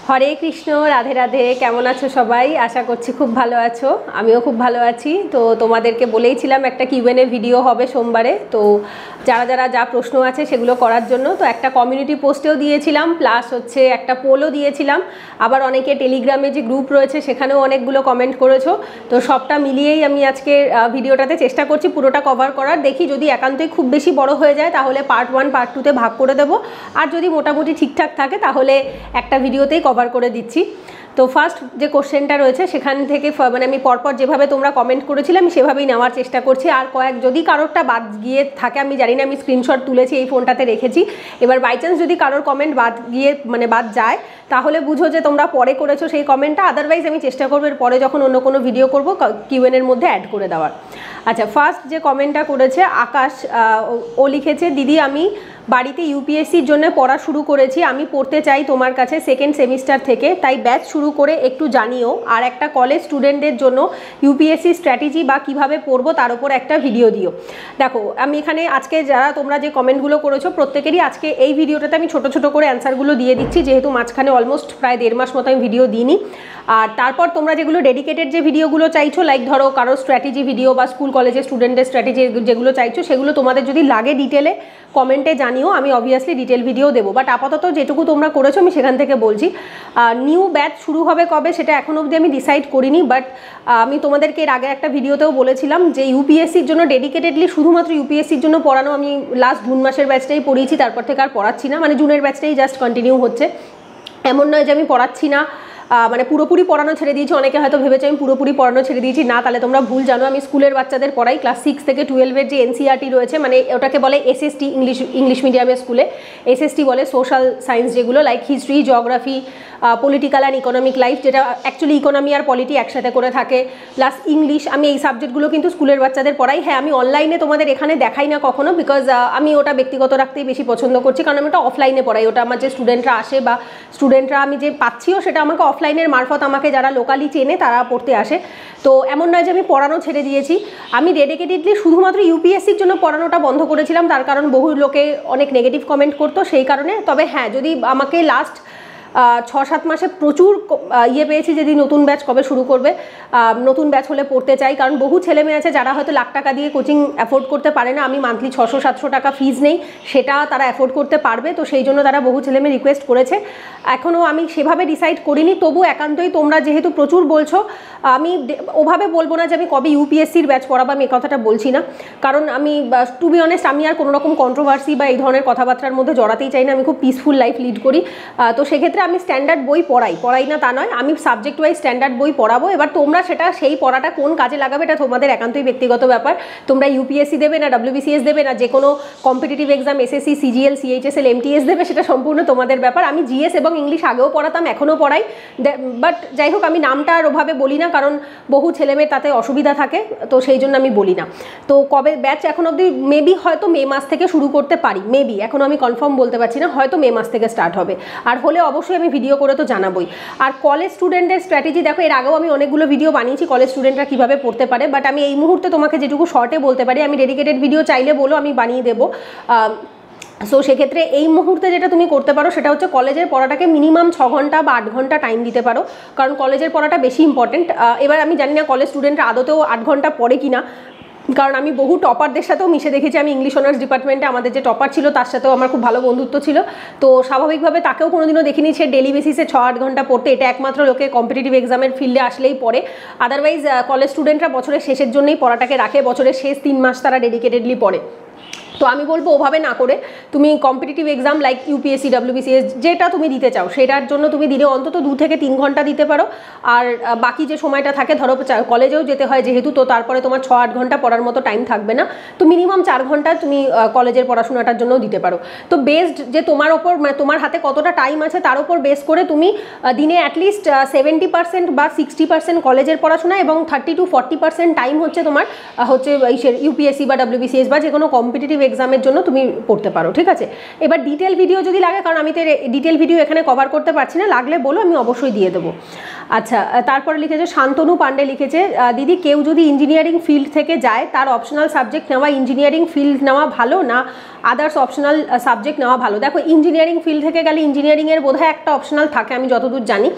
হরে কৃষ্ণ, রাধে রাধে। কেমন আছো সবাই? আশা করছি খুব ভালো আছো। আমিও খুব ভালো আছি। তো তোমাদেরকে বলেইছিলাম একটা কিউএনএ ভিডিও হবে সোমবারে। তো যারা যারা যা প্রশ্ন আছে সেগুলো করার জন্য তো একটা কমিউনিটি পোস্টেও দিয়েছিলাম, প্লাস হচ্ছে একটা পোলও দিয়েছিলাম। আবার অনেকে টেলিগ্রামে যে গ্রুপ রয়েছে সেখানেও অনেকগুলো কমেন্ট করেছো। তো সবটা মিলিয়েই আমি আজকে ভিডিওটাতে চেষ্টা করছি পুরোটা কভার করার। দেখি যদি একান্তই খুব বেশি বড় হয়ে যায় তাহলে পার্ট 1 পার্ট 2তে ভাগ করে দেবো, আর যদি মোটামুটি ঠিকঠাক থাকে তাহলে একটা ভিডিওতেই কভার করে দিচ্ছি। তো ফার্স্ট যে কোশ্চেনটা রয়েছে সেখান থেকে মানে আমি পরপর যেভাবে তোমরা কমেন্ট করেছিলে আমি সেভাবেই নেওয়ার চেষ্টা করছি। আর যদি কারোরটা বাদ গিয়ে থাকে, আমি জানি না, আমি স্ক্রিনশট তুলেছি এই ফোনটাতে রেখেছি। এবার বাই চান্স যদি কারোর কমেন্ট বাদ গিয়ে বাদ যায় তাহলে বুঝো যে তোমরা পরে করেছো সেই কমেন্টটা। আদারওয়াইজ আমি চেষ্টা করবো এর পরে যখন অন্য কোনো ভিডিও করবো কিউএনএর মধ্যে অ্যাড করে দেওয়ার। আচ্ছা, ফার্স্ট যে কমেন্টটা করেছে আকাশ, ও লিখেছে, দিদি আমি বাড়িতে ইউপিএসসির জন্য পড়া শুরু করেছি। আমি পড়তে চাই তোমার কাছে সেকেন্ড সেমিস্টার থেকে, তাই ব্যাচ শুরু করে একটু জানিও। আর একটা কলেজ স্টুডেন্টদের জন্য ইউপিএসসি স্ট্র্যাটেজি বা কিভাবে পড়বো তার উপর একটা ভিডিও দিও। দেখো, আমি এখানে আজকে যারা তোমরা যে কমেন্টগুলো করেছো প্রত্যেকেরই আজকে এই ভিডিওটাতে আমি ছোট ছোট করে অ্যান্সারগুলো দিয়ে দিচ্ছি, যেহেতু মাঝখানে অলমোস্ট প্রায় 1.5 মাস মতো আমি ভিডিও দিইনি। আর তারপর তোমরা যেগুলো ডেডিকেটেড যে ভিডিওগুলো চাইছো, লাইক ধরো কারোর স্ট্র্যাটেজি ভিডিও বা স্কুল কলেজের স্টুডেন্টের স্ট্র্যাটেজি যেগুলো চাইছো সেগুলো তোমাদের যদি লাগে ডিটেলে কমেন্টে জানিও, আমি অবভিয়াসলি ডিটেল ভিডিও দেবো। বাট আপাতত যেটুকু তোমরা করেছো আমি সেখান থেকে বলছি। নিউ ব্যাচ শুরু হবে কবে সেটা এখনও অবধি আমি ডিসাইড করিনি, বাট আমি তোমাদেরকে এর আগে একটা ভিডিওতেও বলেছিলাম যে ইউপিএসসির জন্য ডেডিকেটেডলি শুধুমাত্র ইউপিএসসির জন্য পড়ানো আমি লাস্ট জুন মাসের ব্যাচটাই পড়িয়েছি, তারপর থেকে আর পড়াচ্ছি না। মানে জুনের ব্যাচটাই জাস্ট কন্টিনিউ হচ্ছে, এমন নয় যে আমি পড়াচ্ছি না, মানে পুরোপুরি পড়ানো ছেড়ে দিয়েছি। অনেকে হয়তো ভেবেছে আমি পুরোপুরি পড়ানো ছেড়ে দিয়েছি, না, তাহলে তোমরা ভুল জানো। আমি স্কুলের বাচ্চাদের পড়াই, ক্লাস 6 থেকে 12-এর যে এনসিইআরটি রয়েছে, মানে ওটাকে বলে এসএসটি, ইংলিশ মিডিয়ামের স্কুলে এসএসটি বলে, সোশ্যাল সায়েন্স যেগুলো like history, geography, political and economic life, যেটা অ্যাকচুয়ালি ইকোনমি আর পলিটি একসাথে করে থাকে, প্লাস ইংলিশ। আমি এই সাবজেক্টগুলো কিন্তু স্কুলের বাচ্চাদের পড়াই। হ্যাঁ, আমি অনলাইনে তোমাদের এখানে দেখাই না কখনো, বিকজ আমি ওটা ব্যক্তিগত রাখতেই বেশি পছন্দ করছি, কারণ আমি ওটা অফলাইনে পড়াই। ওটা আমার যে স্টুডেন্টরা আসে বা স্টুডেন্টরা আমি যে পাচ্ছিও সেটা আমাকে অফলাইনের মারফত আমাকে যারা লোকালি চেনে তারা পড়তে আসে। তো এমন নয় যে আমি পড়ানো ছেড়ে দিয়েছি। আমি ডেডিকেটেডলি শুধুমাত্র ইউপিএসসির জন্য পড়ানোটা বন্ধ করেছিলাম, তার কারণ বহু লোকে অনেক নেগেটিভ কমেন্ট করতো সেই কারণে। তবে হ্যাঁ, যদি আমাকে লাস্ট 6-7 মাসে প্রচুর পেয়েছি যদি নতুন ব্যাচ কবে শুরু করবে, নতুন ব্যাচ হলে পড়তে চাই। কারণ বহু ছেলে মেয়ে আছে যারা হয়তো লাখ টাকা দিয়ে কোচিং অ্যাফোর্ড করতে পারে না। আমি মান্থলি 600-700 টাকা ফিজ নেই, সেটা তারা অ্যাফোর্ড করতে পারবে। তো সেই জন্য তারা বহু ছেলে মেয়ে রিকোয়েস্ট করেছে। এখনও আমি সেভাবে ডিসাইড করিনি, তবু একান্তই তোমরা যেহেতু প্রচুর বলছো, আমি ওভাবে বলবো না যে আমি কবে ইউপিএসসির ব্যাচ পড়াবো, আমি এই কথাটা বলছি না। কারণ আমি টু বি অনেস্ট আমি আর কোনো রকম কন্ট্রোভার্সি বা এই ধরনের কথাবার্তার মধ্যে জড়াতেই চাই না। আমি খুব পিসফুল লাইফ লিড করি। তো সেক্ষেত্রে আমি স্ট্যান্ডার্ড বই পড়াই না তা নয়, আমি সাবজেক্ট ওয়াইজ স্ট্যান্ডার্ড বই পড়াবো। এবার তোমরা সেটা সেই পড়াটা কোন কাজে লাগাবে এটা তোমাদের একান্তই ব্যক্তিগত ব্যাপার। তোমরা ইউপিএসসি দেবে না ডব্লিউবিসিএস দেবে না যে কোনো competitive exam SSC, CGL, CHSL, MTS দেবে, সেটা সম্পূর্ণ তোমাদের ব্যাপার। আমি জিএস এবং ইংলিশ আগেও পড়াতাম, এখনও পড়াই। বাট যাই হোক, আমি নামটা আর ওভাবে বলি না, কারণ বহু ছেলেমেয়ের তাতে অসুবিধা থাকে, তো সেই জন্য আমি বলি না। তো কবে ব্যাচ এখন অবধি মেবি হয়তো মে মাস থেকে শুরু করতে পারি, মেবি, এখনও আমি কনফার্ম বলতে পারছি না, হয়তো মে মাস থেকে স্টার্ট হবে। আর হলে অবশ্যই আমি ভিডিও করে তো জানাবোই। আর কলেজ স্টুডেন্টের স্ট্র্যাটেজি দেখো, এর আগেও আমি অনেকগুলো ভিডিও বানিয়েছি কলেজ স্টুডেন্টরা কীভাবে পড়তে পারে, বাট আমি এই মুহূর্তে তোমাকে যেটুকু শর্টে বলতে পারি, আমি ডেডিকেটেড ভিডিও চাইলে বলো আমি বানিয়ে দেবো। সো সেক্ষেত্রে এই মুহূর্তে যেটা তুমি করতে পারো সেটা হচ্ছে কলেজের পড়াটাকে মিনিমাম 6 ঘন্টা বা 8 ঘন্টা টাইম দিতে পারো, কারণ কলেজের পড়াটা বেশি ইম্পর্টেন্ট। এবার আমি জানি না কলেজ স্টুডেন্টরা আদতেও 8 ঘন্টা পড়ে কিনা, কারণ আমি বহু টপারদের সাথেও মিশে দেখেছি। আমি ইংলিশ অনার্স ডিপার্টমেন্টে আমাদের যে টপার ছিল তার সাথেও আমার খুব ভালো বন্ধুত্ব ছিল। তো স্বাভাবিকভাবে তাকেও কোনোদিনও দেখিনি সে ডেলি বেসিসে 6-8 ঘন্টা পড়তে। এটা একমাত্র লোকে কম্পিটিটিভ এক্সামের ফিল্ডে আসলেই পড়ে। আদারওয়াইজ কলেজ স্টুডেন্টরা বছরের শেষের জন্যই পড়াটাকে রাখে, বছরের শেষ 3 মাস তারা ডেডিকেটেডলি পড়ে। তো আমি বলবো ওভাবে না করে তুমি competitive exam like UPSC, WBCS যেটা তুমি দিতে চাও সেটার জন্য তুমি দিনে অন্তত 2 থেকে 3 ঘন্টা দিতে পারো। আর বাকি যে সময়টা থাকে, ধরো কলেজেও যেতে হয় যেহেতু, তো তারপরে তোমার 6-8 ঘন্টা পড়ার মতো টাইম থাকবে না, তো মিনিমাম 4 ঘন্টা তুমি কলেজের পড়াশোনাটার জন্য দিতে পারো। তো বেসড যে তোমার ওপর, মানে তোমার হাতে কতটা টাইম আছে তার উপর বেস করে তুমি দিনে অ্যাটলিস্ট 70% বা 60% কলেজের পড়াশোনা এবং 30 to 40% টাইম হচ্ছে তোমার হচ্ছে ইউপিএসসি বা ডব্লিউবিসিএস বা যে কোনো কম্পিটিটিভ কম্পিটিটিভ এক্সামের জন্য তুমি পড়তে পারো, ঠিক আছে। এবার ডিটেল ভিডিও যদি লাগে, কারণ আমি তো ডিটেল ভিডিও এখানে কভার করতে পারছি না, লাগলে বলো, আমি অবশ্যই দিয়ে দেবো। আচ্ছা, তারপরে লিখেছে শান্তনু পান্ডে, লিখেছে দিদি কেউ যদি ইঞ্জিনিয়ারিং ফিল্ড থেকে যায় তার অপশনাল সাবজেক্ট নেওয়া ইঞ্জিনিয়ারিং ফিল্ড নেওয়া ভালো না আদার্স অপশনাল সাবজেক্ট নেওয়া ভালো? দেখো, ইঞ্জিনিয়ারিং ফিল্ড থেকে গেলে ইঞ্জিনিয়ারিংয়ের বোধহয় একটা অপশনাল থাকে, আমি যতদূর জানি।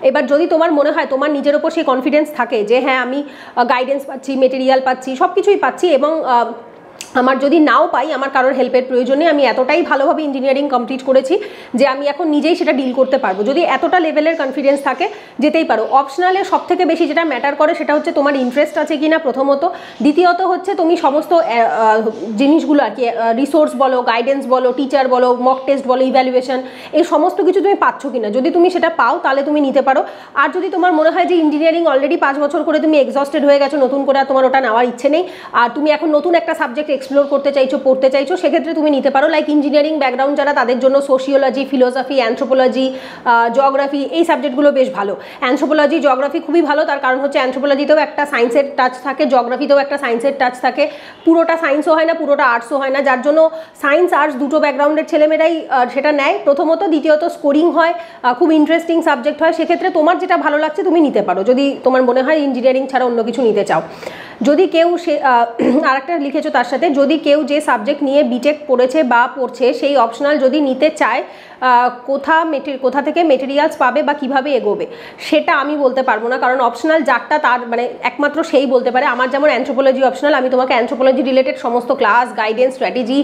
এবার যদি তোমার মনে হয়, তোমার নিজের ওপর সেই কনফিডেন্স থাকে যে হ্যাঁ আমি গাইডেন্স পাচ্ছি, মেটেরিয়াল পাচ্ছি, সব কিছুই পাচ্ছি, এবং আমার যদি নাও পাই, আমার কারোর হেল্পের প্রয়োজনে আমি এতটাই ভালোভাবে ইঞ্জিনিয়ারিং কমপ্লিট করেছি যে আমি এখন নিজেই সেটা ডিল করতে পারবো, যদি এতটা লেভেলের কনফিডেন্স থাকে, যেতেই পারো। অপশনালে সব থেকে বেশি যেটা ম্যাটার করে সেটা হচ্ছে তোমার ইন্টারেস্ট আছে কিনা প্রথমত, দ্বিতীয়ত হচ্ছে তুমি সমস্ত জিনিসগুলো আর কি, রিসোর্স বলো, গাইডেন্স বলো, টিচার বলো, মক টেস্ট বলো, ইভ্যালুয়েশন, এই সমস্ত কিছু তুমি পাচ্ছ কিনা। যদি তুমি সেটা পাও তাহলে তুমি নিতে পারো। আর যদি তোমার মনে হয় যে ইঞ্জিনিয়ারিং অলরেডি 5 বছর করে তুমি এক্সস্টেড হয়ে গেছো, নতুন করে তোমার ওটা নেওয়ার ইচ্ছে নেই, আর তুমি এখন নতুন একটা সাবজেক্ট এক্সপ্লোর করতে চাইছো, পড়তে চাইছো, সেক্ষেত্রে তুমি নিতে পারো। লাইক ইঞ্জিনিয়ারিং ব্যাকগ্রাউন্ড যারা, তাদের জন্য সোশিওলজি, ফিলোসফি, অ্যানথ্রোপোলজি, জিওগ্রাফি, এই সাবজেক্টগুলো বেশ ভালো। অ্যানথ্রোপোলজি, জিওগ্রাফি খুবই ভালো, তার কারণ হচ্ছে অ্যানথ্রোপোলজিতেও একটা সায়েন্সের টাচ থাকে, জিওগ্রাফিতেও একটা সায়েন্সের টাচ থাকে, পুরোটা সায়েন্সও হয় না, পুরোটা আর্টসও হয় না, যার জন্য সায়েন্স আর্টস দুটো ব্যাকগ্রাউন্ডের ছেলেমেয়েরাই সেটা নেয় প্রথমত, দ্বিতীয়ত স্কোরিং হয়, খুব ইন্টারেস্টিং সাবজেক্ট হয়। সেক্ষেত্রে তোমার যেটা ভালো লাগছে তুমি নিতে পারো, যদি তোমার মনে হয় ইঞ্জিনিয়ারিং ছাড়া অন্য কিছু নিতে চাও। যদি কেউ আরেকটা লিখেছো তার সাথে, যদি কেউ যে সাবজেক্ট নিয়ে বিটেক পড়েছে বা পড়ছে সেই অপশনাল যদি নিতে চায়, কোথা থেকে মেটেরিয়ালস পাবে বা কিভাবে এগোবে, সেটা আমি বলতে পারবো না, কারণ অপশনাল যারটা তার মানে একমাত্র সেই বলতে পারে। আমার যেমন অ্যানথ্রোপোলজি অপশনাল, আমি তোমাকে অ্যানথ্রোপোলজি রিলেটেড সমস্ত ক্লাস, গাইডেন্স, স্ট্র্যাটেজি,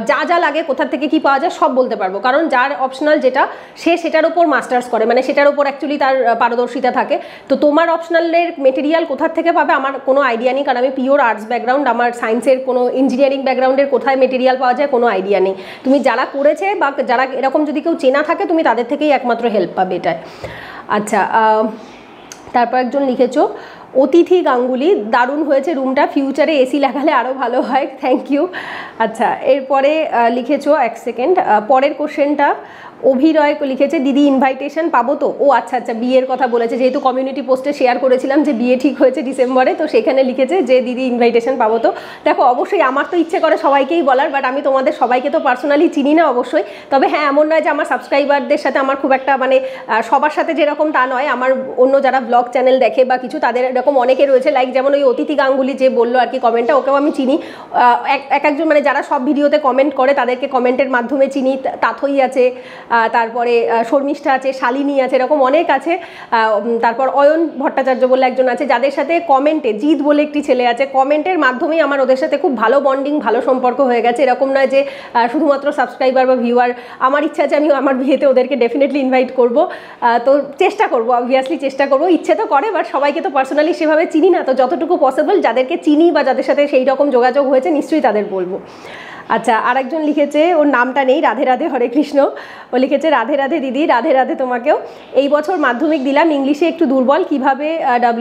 যা যা লাগে, কোথা থেকে কি পাওয়া যায় সব বলতে পারবো, কারণ যার অপশনাল যেটা, সে সেটার উপর মাস্টার্স করে, মানে সেটার উপর অ্যাকচুয়ালি তার পারদর্শিতা থাকে। তো তোমার অপশনালের মেটেরিয়াল কোথা থেকে পাবে আমার কোনো আইডিয়া নেই, কারণ আমি পিওর আর্টস ব্যাকগ্রাউন্ড, আমার সায়েন্সের কোনো ইঞ্জিনিয়ারিং ব্যাকগ্রাউন্ডের কোথায় মেটেরিয়াল পাওয়া যায় কোনো আইডিয়া নেই। তুমি যারা করেছে বা যারা এরকম যদি কেউ চেনা থাকে, তুমি তাদের থেকেই একমাত্র হেল্প পাবে এটায়। আচ্ছা, তারপর একজন লিখেছো অতিথি গাঙ্গুলি, দারুণ হয়েছে রুমটা, ফিউচারে এসি লাগালে আরও ভালো হয়, থ্যাংক ইউ। আচ্ছা, এরপরে লিখেছো, এক সেকেন্ড, পরের কোশ্চেনটা অভিরয় লিখেছে দিদি ইনভাইটেশন পাবো তো? ও আচ্ছা আচ্ছা, বিয়ের কথা বলেছে, যেহেতু কমিউনিটি পোস্টে শেয়ার করেছিলাম যে বিয়ে ঠিক হয়েছে ডিসেম্বরে, তো সেখানে লিখেছে যে দিদি ইনভাইটেশন পাবো তো। দেখো, অবশ্যই আমার তো ইচ্ছে করে সবাইকেই বলার, বাট আমি তোমাদের সবাইকে তো পার্সোনালি চিনি না অবশ্যই। তবে হ্যাঁ, এমন নয় যে আমার সাবস্ক্রাইবারদের সাথে আমার খুব একটা মানে সবার সাথে যেরকম তা নয়, আমার অন্য যারা ব্লগ চ্যানেল দেখে বা কিছু, তাদের এরকম অনেকে রয়েছে, লাইক যেমন ওই অতিথি গাঙ্গুলি যে বললো আর কি কমেন্টটা, ওকেও আমি চিনি। একজন মানে যারা সব ভিডিওতে কমেন্ট করে তাদেরকে কমেন্টের মাধ্যমে চিনি, তাথই আছে, তারপরে শর্মিষ্ঠা আছে, শালিনী আছে, এরকম অনেক আছে। তারপর অয়ন ভট্টাচার্য বলে একজন আছে, যাদের সাথে কমেন্টে, জিৎ বলে একটি ছেলে আছে, কমেন্টের মাধ্যমেই আমার ওদের সাথে খুব ভালো বন্ডিং, ভালো সম্পর্ক হয়ে গেছে। এরকম নয় যে শুধুমাত্র সাবস্ক্রাইবার বা ভিউয়ার। আমার ইচ্ছা আছে আমি আমার বিয়েতে ওদেরকে ডেফিনেটলি ইনভাইট করব, তো চেষ্টা করব, অবভিয়াসলি চেষ্টা করব, ইচ্ছে তো করে, বাট সবাইকে তো পার্সোনালি সেভাবে চিনি না, তো যতটুকু পসিবল যাদেরকে চিনি বা যাদের সাথে সেই রকম যোগাযোগ হয়েছে নিশ্চয়ই তাদের বলবো। আচ্ছা, আরেকজন লিখেছে, ওর নামটা নেই, রাধে রাধে হরে কৃষ্ণ, ও লিখেছে রাধে রাধে দিদি, রাধে রাধে তোমাকেও। এই বছর মাধ্যমিক দিলাম, ইংলিশে একটু দুর্বল, কিভাবে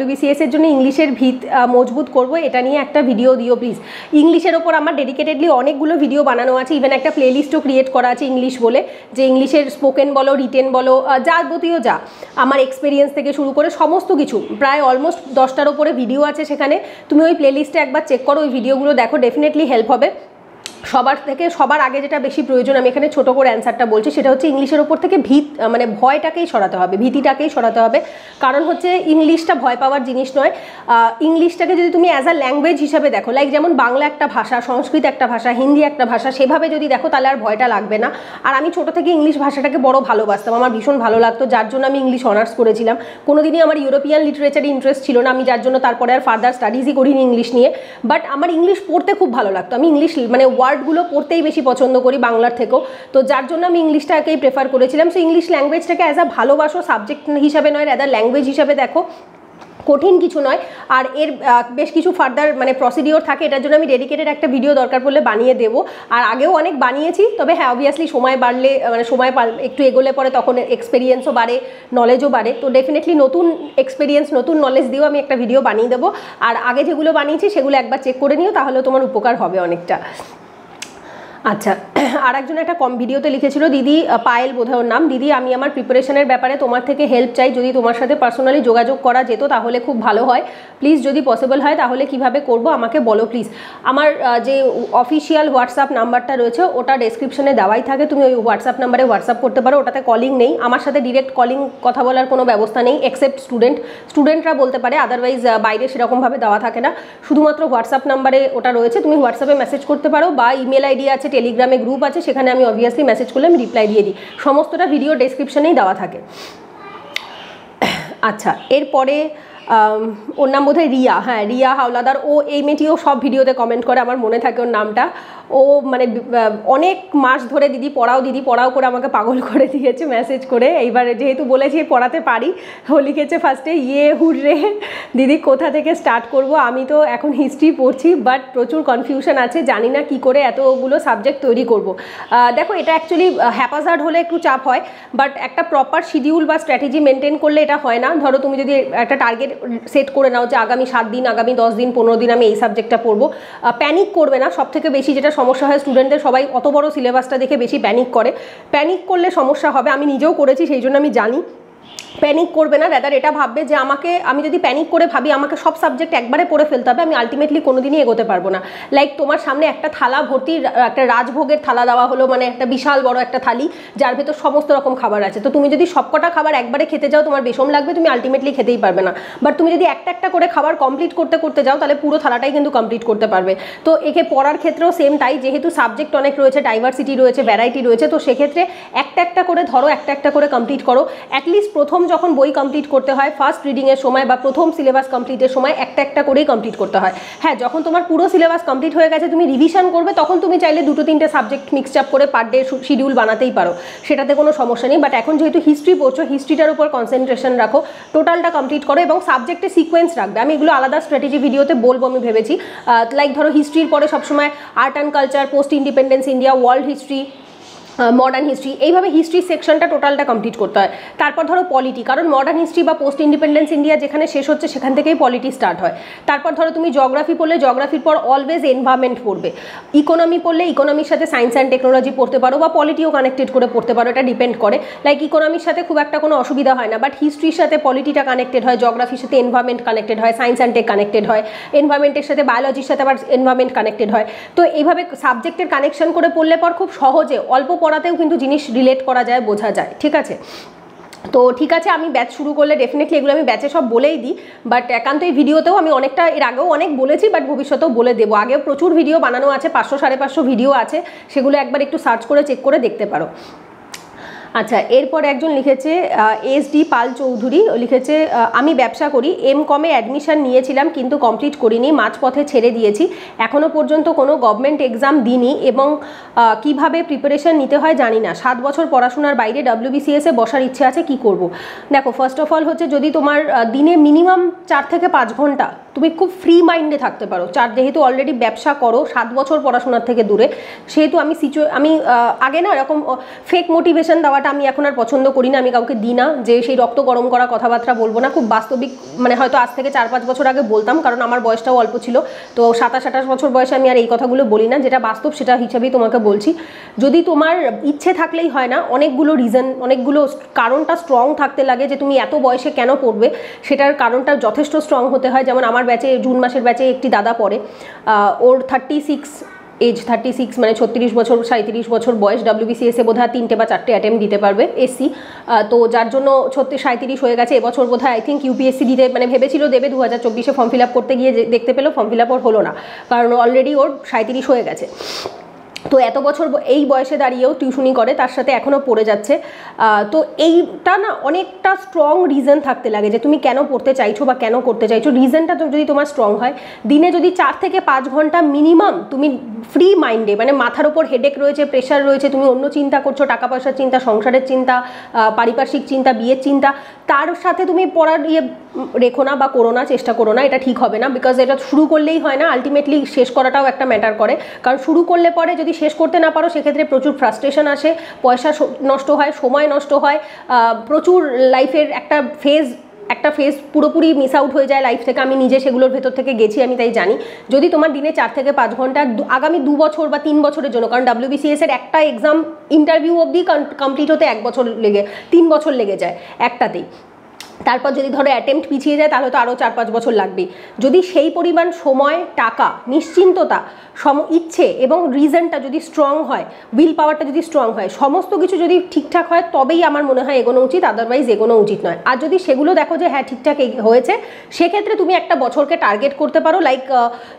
WBCS এর জন্য ইংলিশের ভিত মজবুত করব, এটা নিয়ে একটা ভিডিও দিও প্লিজ। ইংলিশের ওপর আমার ডেডিকেটেডলি অনেকগুলো ভিডিও বানানো আছে, ইভেন একটা প্লেলিস্টও ক্রিয়েট করা আছে ইংলিশ বলে, যে ইংলিশের স্পোকেন বলো, রিটেন বলো, যাবতীয় যা আমার এক্সপিরিয়েন্স থেকে শুরু করে সমস্ত কিছু, প্রায় অলমোস্ট 10টার ওপরে ভিডিও আছে সেখানে। তুমি ওই প্লেলিস্টে একবার চেক করো, ওই ভিডিওগুলো দেখো, ডেফিনেটলি হেল্প হবে। সবার আগে যেটা বেশি প্রয়োজন, আমি এখানে ছোট করে অ্যান্সারটা বলছি, সেটা হচ্ছে ইংলিশের ওপর থেকে মানে ভয়টাকেই সরাতে হবে, ভীতিটাকেই সরাতে হবে। কারণ হচ্ছে ইংলিশটা ভয় পাওয়ার জিনিস নয়। ইংলিশটাকে যদি তুমি অ্যাজ আ ল্যাঙ্গুয়েজ হিসাবে দেখো, লাইক যেমন বাংলা একটা ভাষা, সংস্কৃত একটা ভাষা, হিন্দি একটা ভাষা, সেভাবে যদি দেখো তাহলে আর ভয়টা লাগবে না। আর আমি ছোটো থেকে ইংলিশ ভাষাটাকে বড় ভালোবাসতাম, আমার ভীষণ ভালো লাগতো, যার জন্য আমি ইংলিশ অনার্স করেছিলাম। কোনোদিনই আমার ইউরোপিয়ান লিটারেচারে ইন্টারেস্ট ছিল না, আমি যার জন্য তারপরে আর ফার্দার স্টাডিজই করিনি ইংলিশ নিয়ে। বাট আমার ইংলিশ পড়তে খুব ভালো লাগতো, আমি ইংলিশ মানে ওয়ার্ডগুলো পড়তেই বেশি পছন্দ করি বাংলার থেকেও, তো যার জন্য আমি ইংলিশটাকেই প্রেফার করেছিলাম। সো ইংলিশ ল্যাঙ্গুয়েজটাকে অ্যাজ আ ভালোবাসো, সাবজেক্ট হিসাবে নয়, রাদার ল্যাঙ্গুয়েজ হিসাবে দেখো, কঠিন কিছু নয়। আর এর বেশ কিছু ফার্দার মানে প্রসিডিওর থাকে, এটার জন্য আমি ডেডিকেটেড একটা ভিডিও দরকার পড়লে বানিয়ে দেবো। আর আগেও অনেক বানিয়েছি, তবে হ্যাঁ অবভিয়াসলি সময় বাড়লে, মানে সময় একটু এগোলে পরে তখন এক্সপিরিয়েন্সও বাড়ে, নলেজও বাড়ে। তো ডেফিনেটলি নতুন এক্সপিরিয়েন্স, নতুন নলেজ দিয়েও আমি একটা ভিডিও বানিয়ে দেবো। আর আগে যেগুলো বানিয়েছি সেগুলো একবার চেক করে নিও, তাহলে তোমার উপকার হবে অনেকটা। আচ্ছা, আর একজন একটা কম ভিডিওতে লিখেছিল, দিদি পায়েল বোধহয় ওর নাম, দিদি আমি আমার প্রিপারেশনের ব্যাপারে তোমার থেকে হেল্প চাই, যদি তোমার সাথে পার্সোনালি যোগাযোগ করা যেত তাহলে খুব ভালো হয়, প্লিজ যদি পসিবল হয় তাহলে কিভাবে করব আমাকে বলো প্লিজ। আমার যে অফিসিয়াল হোয়াটসঅ্যাপ নাম্বারটা রয়েছে ওটা ডেসক্রিপশনে দেওয়াই থাকে, তুমি ওই হোয়াটসঅ্যাপ নাম্বারে হোয়াটসঅ্যাপ করতে পারো, ওটাতে কলিং নেই, আমার সাথে ডিরেক্ট কলিং কথা বলার কোনো ব্যবস্থা নেই, এক্সেপ্ট স্টুডেন্টরা বলতে পারে, আদারওয়াইজ বাইরে সেরকমভাবে দেওয়া থাকে না, শুধুমাত্র হোয়াটসঅ্যাপ নাম্বারে ওটা রয়েছে, তুমি হোয়াটসঅ্যাপে মেসেজ করতে পারো বা ইমেল আইডি আছে, টেলিগ্রামে গ্রুপ আছে, সেখানে আমি অবভিয়াসলি মেসেজ করলে আমি রিপ্লাই দিয়ে দিই, সমস্তটা ভিডিও ডেসক্রিপশনেই দেওয়া থাকে। আচ্ছা, এরপরে ওর নাম বোধহয় রিয়া, হ্যাঁ রিয়া হাওলাদার, ও এই মেয়েটিও সব ভিডিওতে কমেন্ট করে, আমার মনে থাকে ওর নামটা। ও মানে অনেক মাস ধরে দিদি পড়াও করে আমাকে পাগল করে দিয়েছে মেসেজ করে। এইবার যেহেতু বলেছি পড়াতে পারি, ও লিখেছে ফার্স্টে হুররে দিদি কোথা থেকে স্টার্ট করব, আমি তো এখন হিস্ট্রি পড়ছি বাট প্রচুর কনফিউশন আছে, জানি না কি করে এতগুলো সাবজেক্ট তৈরি করব। দেখো এটা অ্যাকচুয়ালি হ্যাপাজার্ড হলে একটু চাপ হয়, বাট একটা প্রপার শিডিউল বা স্ট্র্যাটেজি মেনটেন করলে এটা হয় না। ধরো তুমি যদি একটা টার্গেট সেট করে নাও যে আগামী 7 দিন, আগামী 10 দিন, 15 দিন আমি এই সাবজেক্টটা পড়বো, প্যানিক করবে না। সব থেকে বেশি যেটা সমস্যা হয় স্টুডেন্টদের, সবাই অত বড় সিলেবাসটা দেখে বেশি প্যানিক করে, প্যানিক করলে সমস্যা হবে, আমি নিজেও করেছি সেই জন্য আমি জানি। প্যানিক করবে না, রাদার এটা ভাববে যে আমি যদি প্যানিক করে ভাবি আমাকে সব সাবজেক্ট একবারে পড়ে ফেলতে হবে, আমি আলটিমেটলি কোনোদিনই এগোতে পারবো না। লাইক তোমার সামনে একটা থালা ভর্তি, একটা রাজভোগের থালা দেওয়া হলো, মানে একটা বিশাল বড় একটা থালি যার ভেতর সমস্ত রকম খাবার আছে, তো তুমি যদি সবকটা খাবার একবারে খেতে যাও তোমার বিষম লাগবে, তুমি আলটিমেটলি খেতেই পারবে না। বাট তুমি যদি একটা একটা করে খাবার কমপ্লিট করতে যাও তাহলে পুরো থালাটাই কিন্তু কমপ্লিট করতে পারবে। তো একে পড়ার ক্ষেত্রেও সেম তাই, যেহেতু সাবজেক্ট অনেক রয়েছে, ডাইভার্সিটি রয়েছে, ভ্যারাইটি রয়েছে, তো সেক্ষেত্রে একটা একটা করে ধরো, একটা একটা করে কমপ্লিট করো। অ্যাটলিস্ট প্রথম যখন বই কমপ্লিট করতে হয় ফার্স্ট রিডিংয়ের সময় বা প্রথম সিলেবাস কমপ্লিটের সময় একটা একটা করেই কমপ্লিট করতে হয়। হ্যাঁ, যখন তোমার পুরো সিলেবাস কমপ্লিট হয়ে গেছে, তুমি রিভিশন করবে, তখন তুমি চাইলে 2-3টে সাবজেক্ট মিক্সড আপ করে পার ডে শিডিউল বানাতেই পারো, সেটাতে কোনো সমস্যা নেই। বাট এখন যেহেতু হিস্ট্রি পড়ছো, হিস্ট্রিটার উপর কনসেন্ট্রেশন রাখো, টোটালটা কমপ্লিট করো এবং সাবজেক্টে সিকোয়েন্স রাখবে। আমি এগুলো আলাদা স্ট্র্যাটেজি ভিডিওতে বলবো আমি ভেবেছি। লাইক ধরো হিস্ট্রির পরে সবসময় art and culture, post independence India, world history, modern history, এইভাবে হিস্ট্রি সেকশনটা টোটালটা কমপ্লিট করতে হয়। তারপর ধরো পলিটি, কারণ মডার্ন হিস্ট্রি বা পোস্ট ইন্ডিপেন্ডেন্স ইন্ডিয়া যেখানে শেষ হচ্ছে সেখান থেকেই পলিটি স্টার্ট হয়। তারপর ধরো তুমি জিওগ্রাফি পড়লে জিওগ্রাফির পর অলওয়েজ এনভায়রনমেন্ট পড়বে। ইকোনমি পড়লে ইকোনমির সাথে সায়েন্স অ্যান্ড টেকনোলজি পড়তে পারো বা পলিটিও কানেক্টেড করে পড়তে পারো, এটা ডিপেন্ড করে। লাইক ইকোনমির সাথে খুব একটা কোনো অসুবিধা হয় না, বাট হিস্ট্রির সাথে পলিটিটা কানেক্টেড হয়, জিওগ্রাফির সাথে এনভায়রনমেন্ট কানেক্টেড হয়, সায়েন্স অ্যান্ড টেক কানেক্টেড হয়, এনভায়রনমেন্টের সাথে বায়োলজির সাথে আবার এনভায়রনমেন্ট কানেক্টেড হয়। তো এইভাবে সাবজেক্টের কানেকশন করে পড়লে পর খুব সহজে অল্প পড়াতেও কিন্তু জিনিস রিলেট করা যায়, বোঝা যায়। ঠিক আছে, তো ঠিক আছে, আমি ব্যাচ শুরু করলে ডেফিনেটলি এগুলো আমি ব্যাচে সব বলেই দিই, বাট একান্ত এই ভিডিওতেও আমি অনেকটা এর আগেও অনেক বলেছি, বাট ভবিষ্যতেও বলে দেবো। আগেও প্রচুর ভিডিও বানানো আছে, 500-550 ভিডিও আছে, সেগুলো একবার একটু সার্চ করে চেক করে দেখতে পারো। আচ্ছা, এরপর একজন লিখেছে SD পাল চৌধুরী, লিখেছে আমি ব্যবসা করি, MCOM-এ অ্যাডমিশন নিয়েছিলাম কিন্তু কমপ্লিট করিনি, মাঝপথে ছেড়ে দিয়েছি, এখনও পর্যন্ত কোনো গভর্নমেন্ট এক্সাম দিইনি এবং কিভাবে প্রিপারেশন নিতে হয় জানি না। 7 বছর পড়াশোনার বাইরে WBCS-এ বসার ইচ্ছে আছে, কি করব? দেখো, ফার্স্ট অফ অল হচ্ছে যদি তোমার দিনে মিনিমাম 4 থেকে 5 ঘন্টা তুমি খুব ফ্রি মাইন্ডে থাকতে পারো, যেহেতু অলরেডি ব্যবসা করো 7 বছর পড়াশোনার থেকে দূরে, সেহেতু আমি আগে না এরকম ফেক মোটিভেশন দেওয়াটা আমি এখন আর পছন্দ করি না, আমি কাউকে দিই না, যে সেই রক্ত গরম করা কথাবার্তা বলবো না, খুব বাস্তবিক, মানে হয়তো আজ থেকে 4-5 বছর আগে বলতাম, কারণ আমার বয়সটাও অল্প ছিল, তো 27-28 বছর বয়সে আমি আর এই কথাগুলো বলি না, যেটা বাস্তব সেটা হিসাবেই তোমাকে বলছি। যদি তোমার ইচ্ছে থাকলেই হয় না, অনেকগুলো রিজন, অনেকগুলো কারণটা স্ট্রং থাকতে লাগে যে তুমি এত বয়সে কেন পড়বে, সেটার কারণটা যথেষ্ট স্ট্রং হতে হয়। যেমন আমার ব্যাচে, জুন মাসের ব্যাচে একটি দাদা পড়ে, ওর 36 মানে 36 বছর 37 বছর বয়স, WBCS-এ বোধহয় 3টে বা 4টে অ্যাটেম্প দিতে পারবে SC, তো যার জন্য 37 হয়ে গেছে। এবছর বোধহয় আই থিঙ্ক UPSC দিতে মানে ভেবেছিল দেবে, 2024-এ ফর্ম ফিল আপ করতে গিয়ে দেখতে পেলো ফর্ম ফিল আপ ওর হলো না, কারণ অলরেডি ওর 37 হয়ে গেছে। তো এত বছর এই বয়সে দাঁড়িয়েও টিউশনি করে, তার সাথে এখনও পড়ে যাচ্ছে। তো এইটা না অনেকটা স্ট্রং রিজন থাকতে লাগে যে তুমি কেন পড়তে চাইছো বা কেন করতে চাইছো। রিজনটা যদি তোমার স্ট্রং হয়, দিনে যদি 4 থেকে 5 ঘন্টা মিনিমাম তুমি ফ্রি মাইন্ডে, মানে মাথার ওপর হেডেক রয়েছে, প্রেশার রয়েছে, তুমি অন্য চিন্তা করছো, টাকা পয়সার চিন্তা, সংসারের চিন্তা, পারিপার্শ্বিক চিন্তা, বিয়ের চিন্তা, তার সাথে তুমি পড়ার রেখো না বা করো না, চেষ্টা করো না, এটা ঠিক হবে না। বিকজ এটা শুরু করলেই হয় না, আলটিমেটলি শেষ করাটাও একটা ম্যাটার করে, কারণ শুরু করলে পরে যদি শেষ করতে না পারো সেক্ষেত্রে প্রচুর ফ্রাস্ট্রেশন আসে, পয়সা নষ্ট হয়, সময় নষ্ট হয়, প্রচুর লাইফের একটা ফেজ একটা ফেজ পুরোপুরি মিস আউট হয়ে যায় লাইফ থেকে, আমি নিজে সেগুলোর ভেতর থেকে গেছি, আমি তাই জানি। যদি তোমার দিনে 4 থেকে 5 ঘন্টা আগামী 2 বছর বা 3 বছরের জন্য, কারণ WBCS এর একটা এক্সাম ইন্টারভিউ অবধি কমপ্লিট হতে 1 বছর 3 বছর লেগে যায় একটাতেই। তারপর যদি ধরো অ্যাটেম্প্ট পিছিয়ে যায় তাহলে তো আরও 4-5 বছর লাগবে। যদি সেই পরিমাণ সময়, টাকা, নিশ্চিন্ততা, ইচ্ছে এবং রিজনটা যদি স্ট্রং হয়, উইল পাওয়ারটা যদি স্ট্রং হয়, সমস্ত কিছু যদি ঠিকঠাক হয়, তবেই আমার মনে হয় এগোনো উচিত, আদারওয়াইজ এগোনো উচিত নয়। আর যদি সেগুলো দেখো যে হ্যাঁ ঠিকঠাক হয়েছে, সেক্ষেত্রে তুমি একটা বছরকে টার্গেট করতে পারো। লাইক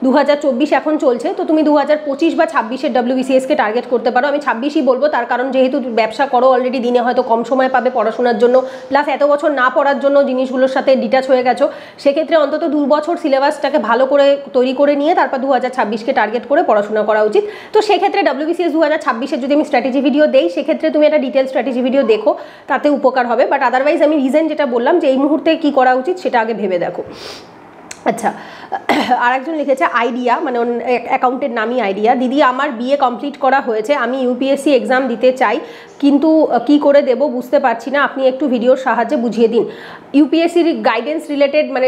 2024 এখন চলছে, তো তুমি 2025 বা 26-এর WBCSকে টার্গেট করতে পারো। আমি 26ই বলবো, তার কারণ যেহেতু ব্যবসা করো অলরেডি, দিনে হয়তো কম সময় পাবে পড়াশোনার জন্য, প্লাস এত বছর না পড়ার জন্য জিনিসগুলোর সাথে ডিটাচ হয়ে গেছো, সেক্ষেত্রে অন্তত 2 বছর সিলেবাসটাকে ভালো করে তৈরি করে নিয়ে তারপর 2026কে টার্গেট করে পড়াশোনা করা উচিত। তো সেক্ষেত্রে WBCS 2026-এর যদি আমি স্ট্র্যাটেজি ভিডিও দেই, সেক্ষেত্রে তুমি একটা ডিটেল স্ট্র্যাটেজি ভিডিও দেখো, তাতে উপকার হবে। বাট আদারওয়াইজ আমি রিজন যেটা বললাম যে এই মুহূর্তে কি করা উচিত সেটা আগে ভেবে দেখো। আচ্ছা, আরেকজন লিখেছে আইডিয়া, মানে অ্যাকাউন্টের নামই আইডিয়া। দিদি, আমার বিএ কমপ্লিট করা হয়েছে, আমি ইউপিএসসি এক্সাম দিতে চাই, কিন্তু কি করে দেব বুঝতে পারছি না, আপনি একটু ভিডিওর সাহায্যে বুঝিয়ে দিন। ইউপিএসসির গাইডেন্স রিলেটেড, মানে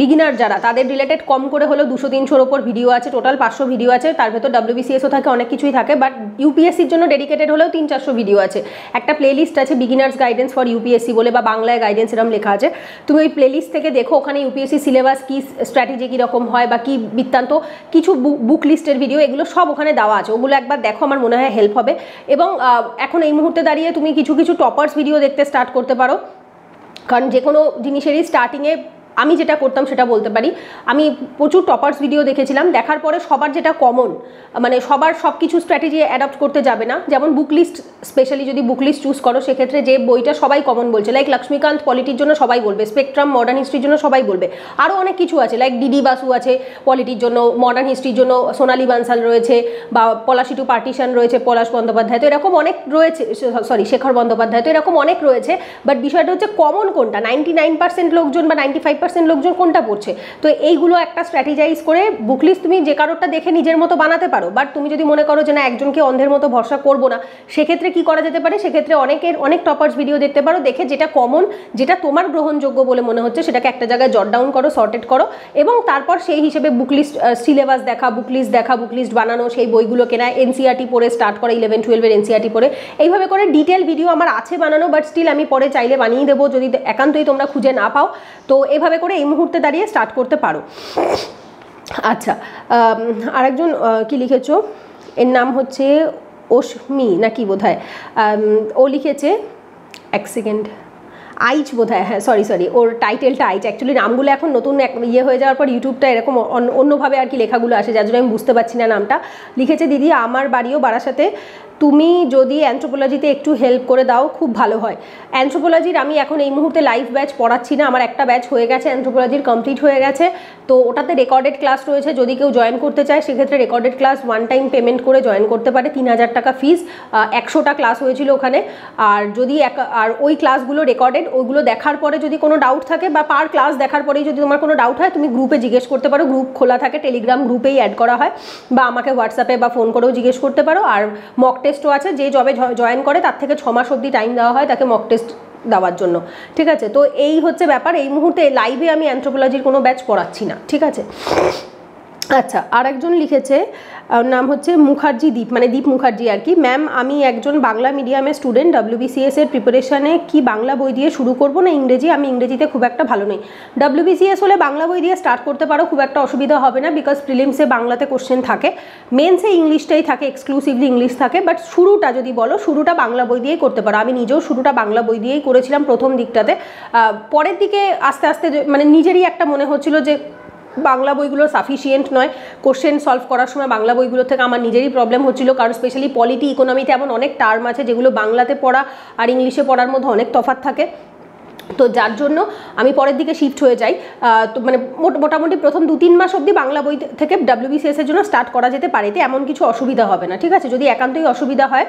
বিগিনার যারা, তাদের রিলেটেড কম করে হলেও 200-300-র ওপর ভিডিও আছে, টোটাল 500 ভিডিও আছে, তার ভেতর WBCSও থাকে, অনেক কিছুই থাকে। বাট ইউপিএসসির জন্য ডেডিকেটেড হলেও 300-400 ভিডিও আছে। একটা প্লেলিস্ট আছে বিগিনার্স গাইডেন্স ফর ইউপিএসসি বলে, বা বাংলায় গাইডেন্স এরকম লেখা আছে, তুমি ওই প্লেলিস্ট থেকে দেখো, ওখানে ইউপিএসসি সিলেবাস কি, স্ট্র্যাটেজি কীরকম হয় বা কি বৃত্তান্ত, কিছু বুক লিস্টের ভিডিও, এগুলো সব ওখানে দেওয়া আছে, ওগুলো একবার দেখো, আমার মনে হয় হেল্প হবে। এবং এখন এই মুহূর্তে দাঁড়িয়ে তুমি কিছু টপার্স ভিডিও দেখতে স্টার্ট করতে পারো, কারণ যে কোনো জিনিসেরই স্টার্টিংয়ে আমি যেটা করতাম সেটা বলতে পারি। আমি প্রচুর টপার্স ভিডিও দেখেছিলাম, দেখার পরে সবার যেটা কমন, মানে সবার সব কিছু স্ট্র্যাটেজি অ্যাডাপ্ট করতে যাবে না। যেমন বুক লিস্ট, স্পেশালি যদি বুক লিস্ট চুজ করো, সেক্ষেত্রে যে বইটা সবাই কমন বলছে, লাইক লক্ষ্মীকান্ত পলিটির জন্য সবাই বলবে, স্পেকট্রাম মডার্ন হিস্ট্রির জন্য সবাই বলবে, আরও অনেক কিছু আছে, লাইক ডিডি বাসু আছে পলিটির জন্য, মডার্ন হিস্ট্রির জন্য সোনালী বানসাল রয়েছে, বা পলাশি টু পার্টিশন রয়েছে পলাশ বন্দ্যোপাধ্যায়, তো এরকম অনেক রয়েছে, সরি শেখর বন্দ্যোপাধ্যায়, তো এরকম অনেক রয়েছে। বাট বিষয়টা হচ্ছে কমন কোনটা, 99% লোকজন বা 95% লোকজন কোনটা পড়ছে। তো এইগুলো একটা স্ট্র্যাটেজাইজ করে বুক লিস্ট তুমি যে কারোরটা দেখে নিজের মতো বানাতে পারো। বাট তুমি যদি মনে করো যে না, একজনকে অন্ধের মতো ভরসা করবো না, সেক্ষেত্রে কি করা যেতে পারে, সেক্ষেত্রে অনেক টপার্স ভিডিও দেখতে পারো, দেখে যেটা কমন, যেটা তোমার গ্রহণযোগ্য বলে মনে হচ্ছে, সেটাকে একটা জায়গায় জট ডাউন করো, সর্টেড করো, এবং তারপর সেই হিসেবে বুক লিস্ট, সিলেবাস দেখা, বুক লিস্ট বানানো, সেই বইগুলো কেনা, NCERT পড়ে স্টার্ট করা, 11-12-এর NCERT পড়ে, এইভাবে করে ডিটেল ভিডিও আমার আছে বানানো। বাট স্টিল আমি পরে চাইলে বানিয়ে দেবো, যদি একান্তই তোমরা খুঁজে না পাও। তো এইভাবে করে এই মুহূর্তে দাঁড়িয়ে স্টার্ট করতে পারো। আচ্ছা, আরেকজন কি লিখেছো, এর নাম হচ্ছে অশ্মি নাকি বোধহয়, ও লিখেছে, এক সেকেন্ড, আইচ বোধহয়, হ্যাঁ সরি, ওর টাইটেলটা আইচ। অ্যাকচুয়ালি নামগুলো এখন নতুন ইয়ে হয়ে যাওয়ার পর ইউটিউবটা এরকম অন্যভাবে আর কি লেখাগুলো আসে, যার জন্য আমি বুঝতে পারছি না নামটা। লিখেছে, দিদি আমার বাড়িও বারাসাতে, তুমি যদি অ্যানথ্রোপোলজিতে একটু হেল্প করে দাও খুব ভালো হয়। অ্যানথ্রোপোলজির আমি এখন এই মুহূর্তে লাইভ ব্যাচ পড়াচ্ছি না, আমার একটা ব্যাচ হয়ে গেছে অ্যানথ্রোপোলজির, কমপ্লিট হয়ে গেছে। তো ওটাতে রেকর্ডেড ক্লাস রয়েছে, যদি কেউ জয়েন করতে চায় সেক্ষেত্রে রেকর্ডেড ক্লাস 1 টাইম পেমেন্ট করে জয়েন করতে পারে, 3000 টাকা ফিস, 100টা ক্লাস হয়েছিল ওখানে। আর যদি আর ওই ক্লাসগুলো রেকর্ডেড, ওইগুলো দেখার পরে যদি কোনো ডাউট থাকে, বা পার ক্লাস দেখার পরেই যদি তোমার কোনো ডাউট হয়, তুমি গ্রুপে জিজ্ঞেস করতে পারো, গ্রুপ খোলা থাকে, টেলিগ্রাম গ্রুপেই অ্যাড করা হয়, বা আমাকে হোয়াটসঅ্যাপে বা ফোন করেও জিজ্ঞেস করতে পারো। আর মক টেস্টও আছে, যে জবে জয়েন করে তার থেকে 6 মাস অবধি টাইম দেওয়া হয় তাকে মক টেস্ট দেওয়ার জন্য, ঠিক আছে। তো এই হচ্ছে ব্যাপার, এই মুহূর্তে লাইভে আমি অ্যানথ্রোপোলজির কোনো ব্যাচ পড়াচ্ছি না, ঠিক আছে। আচ্ছা, আরেকজন লিখেছে, নাম হচ্ছে মুখার্জি দীপ, মানে দীপ মুখার্জি আর কি। ম্যাম, আমি একজন বাংলা মিডিয়ামের স্টুডেন্ট, WBCS এর প্রিপারেশানে কি বাংলা বই দিয়ে শুরু করবো না ইংরেজি? আমি ইংরেজিতে খুব একটা ভালো নই। WBCS হলে বাংলা বই দিয়ে স্টার্ট করতে পারো, খুব একটা অসুবিধা হবে না, বিকজ প্রিলিমসে বাংলাতে কোশ্চেন থাকে, মেন্সে ইংলিশটাই থাকে, এক্সক্লুসিভলি ইংলিশ থাকে। বাট শুরুটা যদি বলো, শুরুটা বাংলা বই দিয়েই করতে পারো। আমি নিজেও শুরুটা বাংলা বই দিয়েই করেছিলাম প্রথম দিকটাতে। পরের দিকে আস্তে আস্তে মানে নিজেরই একটা মনে হচ্ছিল যে বাংলা বইগুলো সাফিসিয়েন্ট নয়, কোশ্চেন সলভ করার সময় বাংলা বইগুলো থেকে আমার নিজেরই প্রবলেম হচ্ছিল, কারণ স্পেশালি পলিটি, ইকোনমিতে এমন অনেক টার্ম আছে যেগুলো বাংলাতে পড়া আর ইংলিশে পড়ার মধ্যে অনেক তফাৎ থাকে। তো যার জন্য আমি পরের দিকে শিফট হয়ে যাই। তো মানে মোটামুটি প্রথম 2-3 মাস অবধি বাংলা বই থেকে WBCS এর জন্য স্টার্ট করা যেতে পারে, এতে এমন কিছু অসুবিধা হবে না, ঠিক আছে। যদি একান্তই অসুবিধা হয়,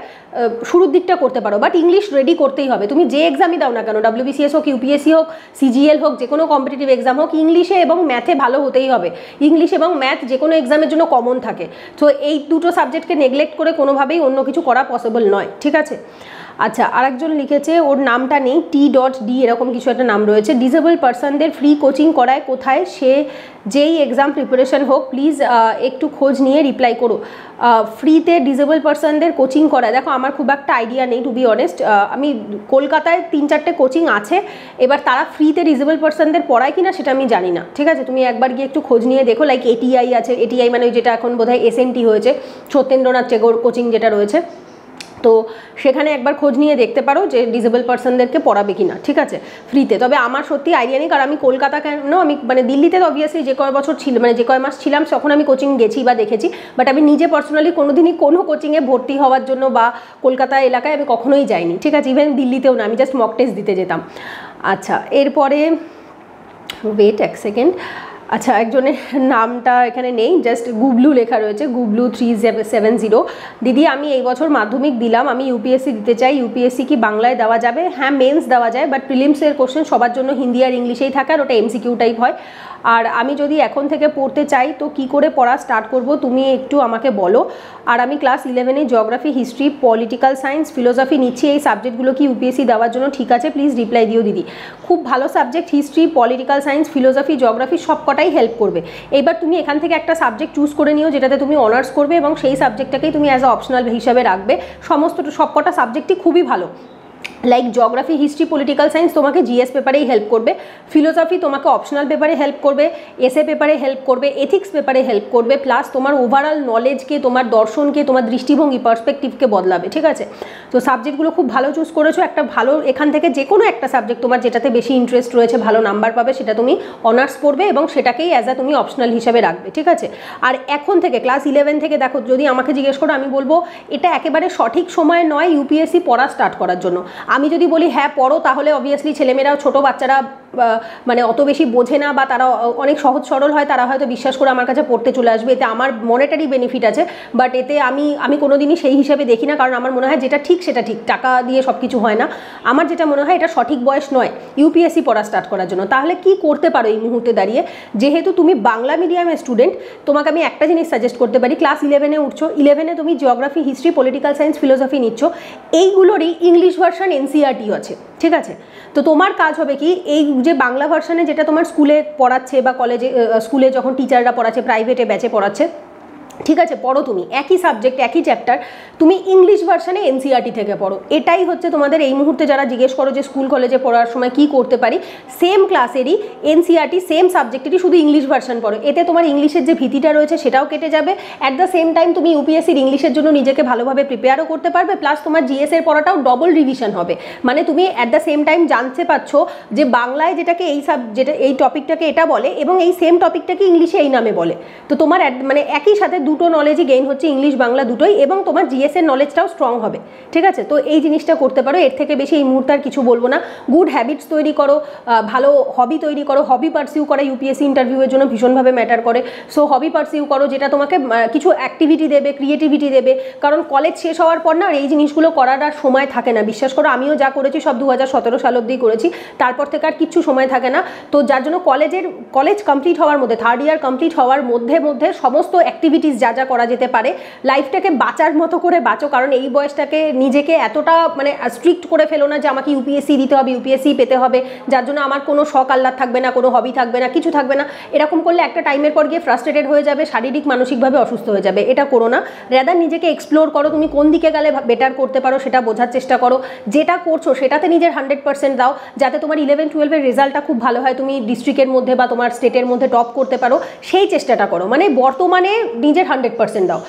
শুরুর দিকটা করতে পারো। বাট ইংলিশ রেডি করতেই হবে, তুমি যে এক্সামই দাও না কেন, WBCS হোক, UPSC হোক, CGL হোক, যে কোনো কম্পিটিটিভ এক্সাম হোক, ইংলিশে এবং ম্যাথে ভালো হতেই হবে। ইংলিশ এবং ম্যাথ যে কোনো এক্সামের জন্য কমন থাকে। তো এই দুটো সাবজেক্টকে নেগলেক্ট করে কোনোভাবেই অন্য কিছু করা পসিবল নয়, ঠিক আছে। আচ্ছা, আরেকজন লিখেছে, ওর নামটা নেই, T.D এরকম কিছু একটা নাম রয়েছে। ডিসেবল পার্সনদের ফ্রি কোচিং করায় কোথায়? সে যেই এক্সাম প্রিপারেশন হোক, প্লিজ একটু খোঁজ নিয়ে রিপ্লাই করো। ফ্রিতে ডিসেবল পার্সনদের কোচিং করায়, দেখো আমার খুব একটা আইডিয়া নেই টু বি অনেস্ট। আমি কলকাতায় 3-4টে কোচিং আছে, এবার তারা ফ্রিতে ডিসেবল পার্সনদের পড়ায় কিনা সেটা আমি জানি না, ঠিক আছে? তুমি একবার গিয়ে একটু খোঁজ নিয়ে দেখো, লাইক ATI আছে, ATI মানে যেটা এখন বোধহয় SNT হয়েছে, সত্যেন্দ্রনাথ টেগোর কোচিং যেটা রয়েছে, তো সেখানে একবার খোঁজ নিয়ে দেখতে পারো যে ডিসেবল পার্সনদেরকে পড়াবে কিনা, ঠিক আছে, ফ্রিতে। তবে আমার সত্যি আইডিয়া নেই, কারণ আমি কলকাতা কেন, আমি মানে দিল্লিতে তো অবভিয়াসলি যে কয় বছর ছিল, মানে যে কয় মাস ছিলাম তখন আমি কোচিং গেছি বা দেখেছি, বাট আমি নিজে পার্সোনালি কোনোদিনই কোনো কোচিংয়ে ভর্তি হওয়ার জন্য বা কলকাতা এলাকায় আমি কখনোই যাইনি, ঠিক আছে? ইভেন দিল্লিতেও না, আমি জাস্ট মক টেস্ট দিতে যেতাম। আচ্ছা, এরপরে ওয়েট এক সেকেন্ড। আচ্ছা, একজনের নামটা এখানে নেই, জাস্ট গুবলু লেখা রয়েছে, গুবলু 370। দিদি, আমি এই বছর মাধ্যমিক দিলাম, আমি ইউপিএসসি দিতে চাই, ইউপিএসসি কি বাংলায় দেওয়া যাবে? হ্যাঁ, মেন্স দেওয়া যায়, বাট প্রিলিমসের কোশ্চেন সবার জন্য হিন্দি আর ইংলিশেই থাকে, আর ওটা MCQ টাইপ হয়। আর আমি যদি এখন থেকে পড়তে চাই তো কি করে পড়া স্টার্ট করব, তুমি একটু আমাকে বলো। আর আমি ক্লাস 11-এ geography, history, political science, philosophy নিচ্ছি, এই সাবজেক্টগুলো কি ইউপিএসসি দেওয়ার জন্য ঠিক আছে? প্লিজ রিপ্লাই দিও দিদি। খুব ভালো subject, history, political science, philosophy, geography সবকটাই হেল্প করবে। এবার তুমি এখান থেকে একটা সাবজেক্ট চুজ করে নিও যেটাতে তুমি অনার্স করবে, এবং সেই সাবজেক্টটাকেই তুমি অ্যাজ আ অপশনাল হিসাবে রাখবে। সবকটা সাবজেক্টই খুবই ভালো, like geography, history, political science তোমাকে জিএস পেপারেই হেল্প করবে, ফিলোসফি তোমাকে অপশনাল পেপারে হেল্প করবে, এসএ পেপারে হেল্প করবে, এথিক্স পেপারে হেল্প করবে, প্লাস তোমার ওভারঅল নলেজকে, তোমার দর্শনকে, তোমার দৃষ্টিভঙ্গি, পার্সপেক্টিভকে বদলাবে, ঠিক আছে? তো সাবজেক্টগুলো খুব ভালো চুজ করেছো। একটা ভালো, এখান থেকে যে কোনো একটা সাবজেক্ট তোমার যেটাতে বেশি ইন্টারেস্ট রয়েছে, ভালো নাম্বার পাবে, সেটা তুমি অনার্স পড়বে এবং সেটাকেই অ্যাজ আ তুমি অপশনাল হিসাবে রাখবে, ঠিক আছে? আর এখন থেকে ক্লাস 11 থেকে দেখো, যদি আমাকে জিজ্ঞেস করো, আমি বলবো এটা একেবারে সঠিক সময় নয় ইউপিএসসি পড়া স্টার্ট করার জন্য। আমি যদি বলি হ্যাঁ পড়ো, তাহলে অবভিয়াসলি ছেলেমেয়েরাও, ছোটো বাচ্চারা মানে অত বেশি বোঝে না বা তারা অনেক সহজ সরল হয়, তারা হয়তো বিশ্বাস করে আমার কাছে পড়তে চলে আসবে, এতে আমার মনিটারি বেনিফিট আছে, বাট এতে আমি কোনোদিনই সেই হিসাবে দেখি না, কারণ আমার মনে হয় যেটা ঠিক সেটা ঠিক, টাকা দিয়ে সব কিছু হয় না। আমার যেটা মনে হয় এটা সঠিক বয়স নয় ইউপিএসসি পড়া স্টার্ট করার জন্য। তাহলে কি করতে পারো এই মুহূর্তে দাঁড়িয়ে? যেহেতু তুমি বাংলা মিডিয়ামের স্টুডেন্ট, তোমাকে আমি একটা জিনিস সাজেস্ট করতে পারি, ক্লাস 11-এ উঠছো, 11-এ তুমি geography, history, political science, philosophy নিচ্ছ, এইগুলোরই ইংলিশ ভার্সন NCERT আছে, ঠিক আছে? তো তোমার কাজ হবে কি, এই যে বাংলা ভার্সনে যেটা তোমার স্কুলে পড়াচ্ছে বা কলেজে, স্কুলে যখন টিচাররা পড়াচ্ছে, প্রাইভেটে ব্যাচে পড়াচ্ছে, ঠিক আছে, পড়ো তুমি একই সাবজেক্ট, একই চ্যাপ্টার, তুমি ইংলিশ ভার্সনে NCERT থেকে পড়ো। এটাই হচ্ছে তোমাদের এই মুহূর্তে যারা জিজ্ঞেস করো যে স্কুল কলেজে পড়ার সময় কি করতে পারি, সেম ক্লাসেরই NCERT, সেম সাবজেক্টেরই, শুধু ইংলিশ ভার্সন পড়ো। এতে তোমার ইংলিশের যে ভীতিটা রয়েছে সেটাও কেটে যাবে, অ্যাট দ্য সেম টাইম তুমি ইউপিএসসির ইংলিশের জন্য নিজেকে ভালোভাবে প্রিপেয়ারও করতে পারবে, প্লাস তোমার জিএসের পড়াটাও ডবল রিভিশন হবে। মানে তুমি অ্যাট দ্য সেম টাইম জানতে পারছো যে বাংলায় যেটাকে যেটা এই টপিকটাকে এটা বলে, এবং এই সেম টপিকটাকে ইংলিশে এই নামে বলে। তো তোমার মানে একই সাথে দুটো নলেজই গেইন হচ্ছে, ইংলিশ বাংলা দুটোই, এবং তোমার জিএসের নলেজটাও স্ট্রং হবে, ঠিক আছে? তো এই জিনিসটা করতে পারো। এর থেকে বেশি এই মুহূর্তে আর কিছু বলবো না। গুড হ্যাবিটস তৈরি করো, ভালো হবি তৈরি করো, হবি পারসিউ করা ইউপিএসসি ইন্টারভিউয়ের জন্য ভীষণভাবে ম্যাটার করে। সো হবি পারসিউ করো যেটা তোমাকে কিছু অ্যাক্টিভিটি দেবে, ক্রিয়েটিভিটি দেবে, কারণ কলেজ শেষ হওয়ার পর না আর এই জিনিসগুলো করার আর সময় থাকে না। বিশ্বাস করো, আমিও যা করেছি সব 2017 সাল অবধি করেছি, তারপর থেকে আর কিচ্ছু সময় থাকে না। তো যার জন্য কলেজ কমপ্লিট হওয়ার মধ্যে, থার্ড ইয়ার কমপ্লিট হওয়ার মধ্যে সমস্ত অ্যাক্টিভিটিস যা যা করা যেতে পারে, লাইফটাকে বাঁচার মতো করে বাঁচো, কারণ এই বয়সটাকে নিজেকে এতটা মানে স্ট্রিক্ট করে ফেলো না যে আমাকে ইউপিএসসি দিতে হবে, ইউপিএসসি পেতে হবে, যার জন্য আমার কোনো শখ আহ্লাদ থাকবে না, কোনো হবি থাকবে না, কিছু থাকবে না। এরকম করলে একটা টাইমের পর গিয়ে ফ্রাস্ট্রেটেড হয়ে যাবে, শারীরিক মানসিকভাবে অসুস্থ হয়ে যাবে। এটা করো না, রেদার নিজেকে এক্সপ্লোর করো, তুমি কোন দিকে গেলে বেটার করতে পারো সেটা বোঝার চেষ্টা করো, যেটা করছো সেটাতে নিজের 100% দাও, যাতে তোমার 11-12-এর রেজাল্টটা খুব ভালো হয়, তুমি ডিস্ট্রিক্টের মধ্যে বা তোমার স্টেটের মধ্যে টপ করতে পারো, সেই চেষ্টাটা করো। মানে বর্তমানে নিজের 100% দাও।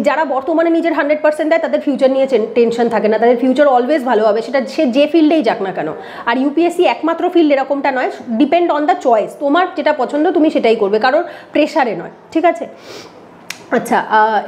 যারা বর্তমানে নিজের 100% দেয় তাদের ফিউচার নিয়ে টেনশন থাকে না, তাদের ফিউচার অলওয়েজ ভালো হবে, সেটা সে যে ফিল্ডেই যাক না কেন। আর ইউপিএসসি একমাত্র ফিল্ড এরকমটা নয়, ডিপেন্ড অন দ্য চয়েস, তোমার যেটা পছন্দ তুমি সেটাই করবে, কারণ প্রেশারে নয়, ঠিক আছে? আচ্ছা,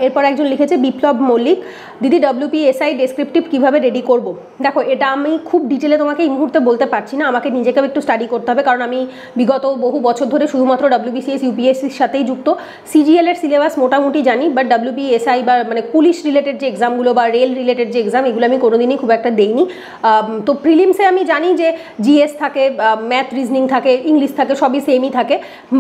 এরপর একজন লিখেছে বিপ্লব মল্লিক, দিদি WPSI ডেসক্রিপটিভ কীভাবে রেডি করব? দেখো, এটা আমি খুব ডিটেলে তোমাকে এই মুহূর্তে বলতে পারছি না, আমাকে নিজেকেও একটু স্টাডি করতে হবে, কারণ আমি বিগত বহু বছর ধরে শুধুমাত্র WBCS UPSCর সাথেই যুক্ত। CGL এর সিলেবাস মোটামুটি জানি, বাট WPSI বা মানে পুলিশ রিলেটেড যে এক্সামগুলো বা রেল রিলেটেড যে এক্সাম, এগুলো আমি কোনোদিনই খুব একটা দেইনি। তো প্রিলিমসে আমি জানি যে জিএস থাকে, ম্যাথ, রিজনিং থাকে, ইংলিশ থাকে, সবই সেমই থাকে,